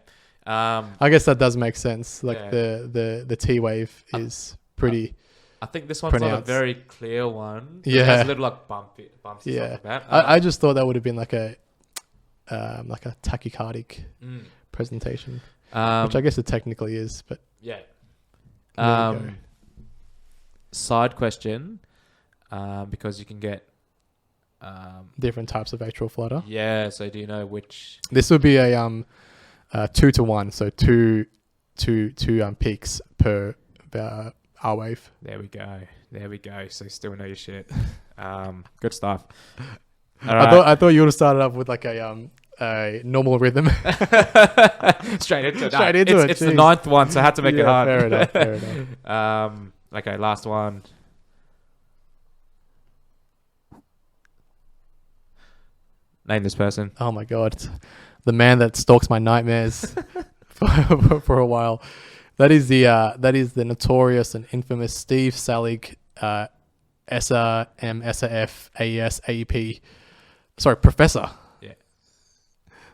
I guess that does make sense. Like Yeah. the T wave is pretty. I think this one's not a pronounced. very clear one. Yeah. It has a little like bumps and Yeah. stuff like that. I just thought that would have been like a tachycardic presentation, which I guess it technically is. But yeah. there you go. Side question, because you can get Different types of atrial flutter. yeah. So do you know which? This would be a 2-to-1, so two peaks per R wave. There we go. So you still know your shit. Good stuff. All right. I thought you would have started off with like a normal rhythm. Straight into it. Straight into it. It's the ninth one, so I had to make it hard. Fair enough. Okay, last one. Name this person. Oh my god, the man that stalks my nightmares for a while. That is the notorious and infamous Steve Salig, ESA, MSAF, AES, AEP. Sorry, Professor. Yeah.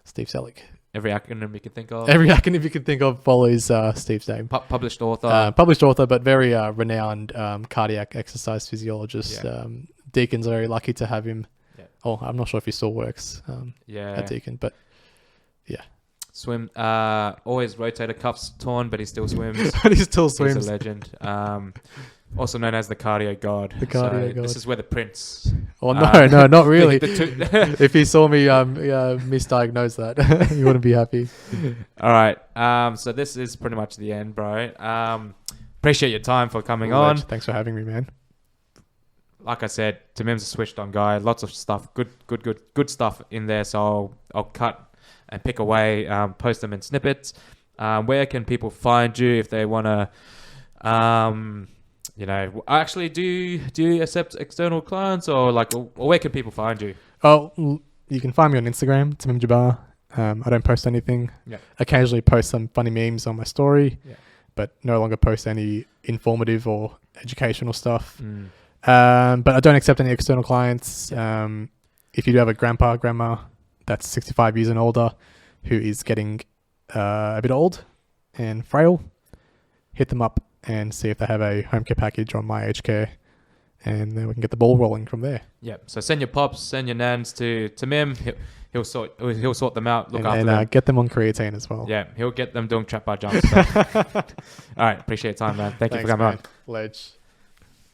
Steve Salig. Every acronym you can think of. Every acronym you can think of follows Steve's name. Published author. Published author, but very renowned cardiac exercise physiologist. Yeah. Deacon's very lucky to have him. Yeah. Oh, I'm not sure if he still works at Deacon, but yeah. Swim. Always rotator cuffs torn, but he still swims. But he still swims. He's a legend. Also known as the cardio god. The cardio god. This is where the prince. Oh no, not really. the If he saw me misdiagnose that, he wouldn't be happy. All right. So this is pretty much the end, bro. Appreciate your time for coming on. Thanks for having me, man. Like I said, Tamim's a switched on guy. Lots of stuff, good stuff in there. So I'll cut and pick away, post them in snippets. Where can people find you if they want to? Actually, do you accept external clients or where can people find you? Oh, you can find me on Instagram, Tamim Jabar. I don't post anything. Yeah. Occasionally post some funny memes on my story, Yeah. but no longer post any informative or educational stuff. But I don't accept any external clients. If you do have a grandma that's 65 years and older who is getting a bit old and frail, hit them up and see if they have a home care package on my aged care, and then we can get the ball rolling from there. Yeah. So send your pops, send your nans to Tamim. He'll sort them out. Look after them. Get them on creatine as well. Yeah, he'll get them doing trap bar jumps. All right. Appreciate your time, man. Thanks you for coming on. Ledge.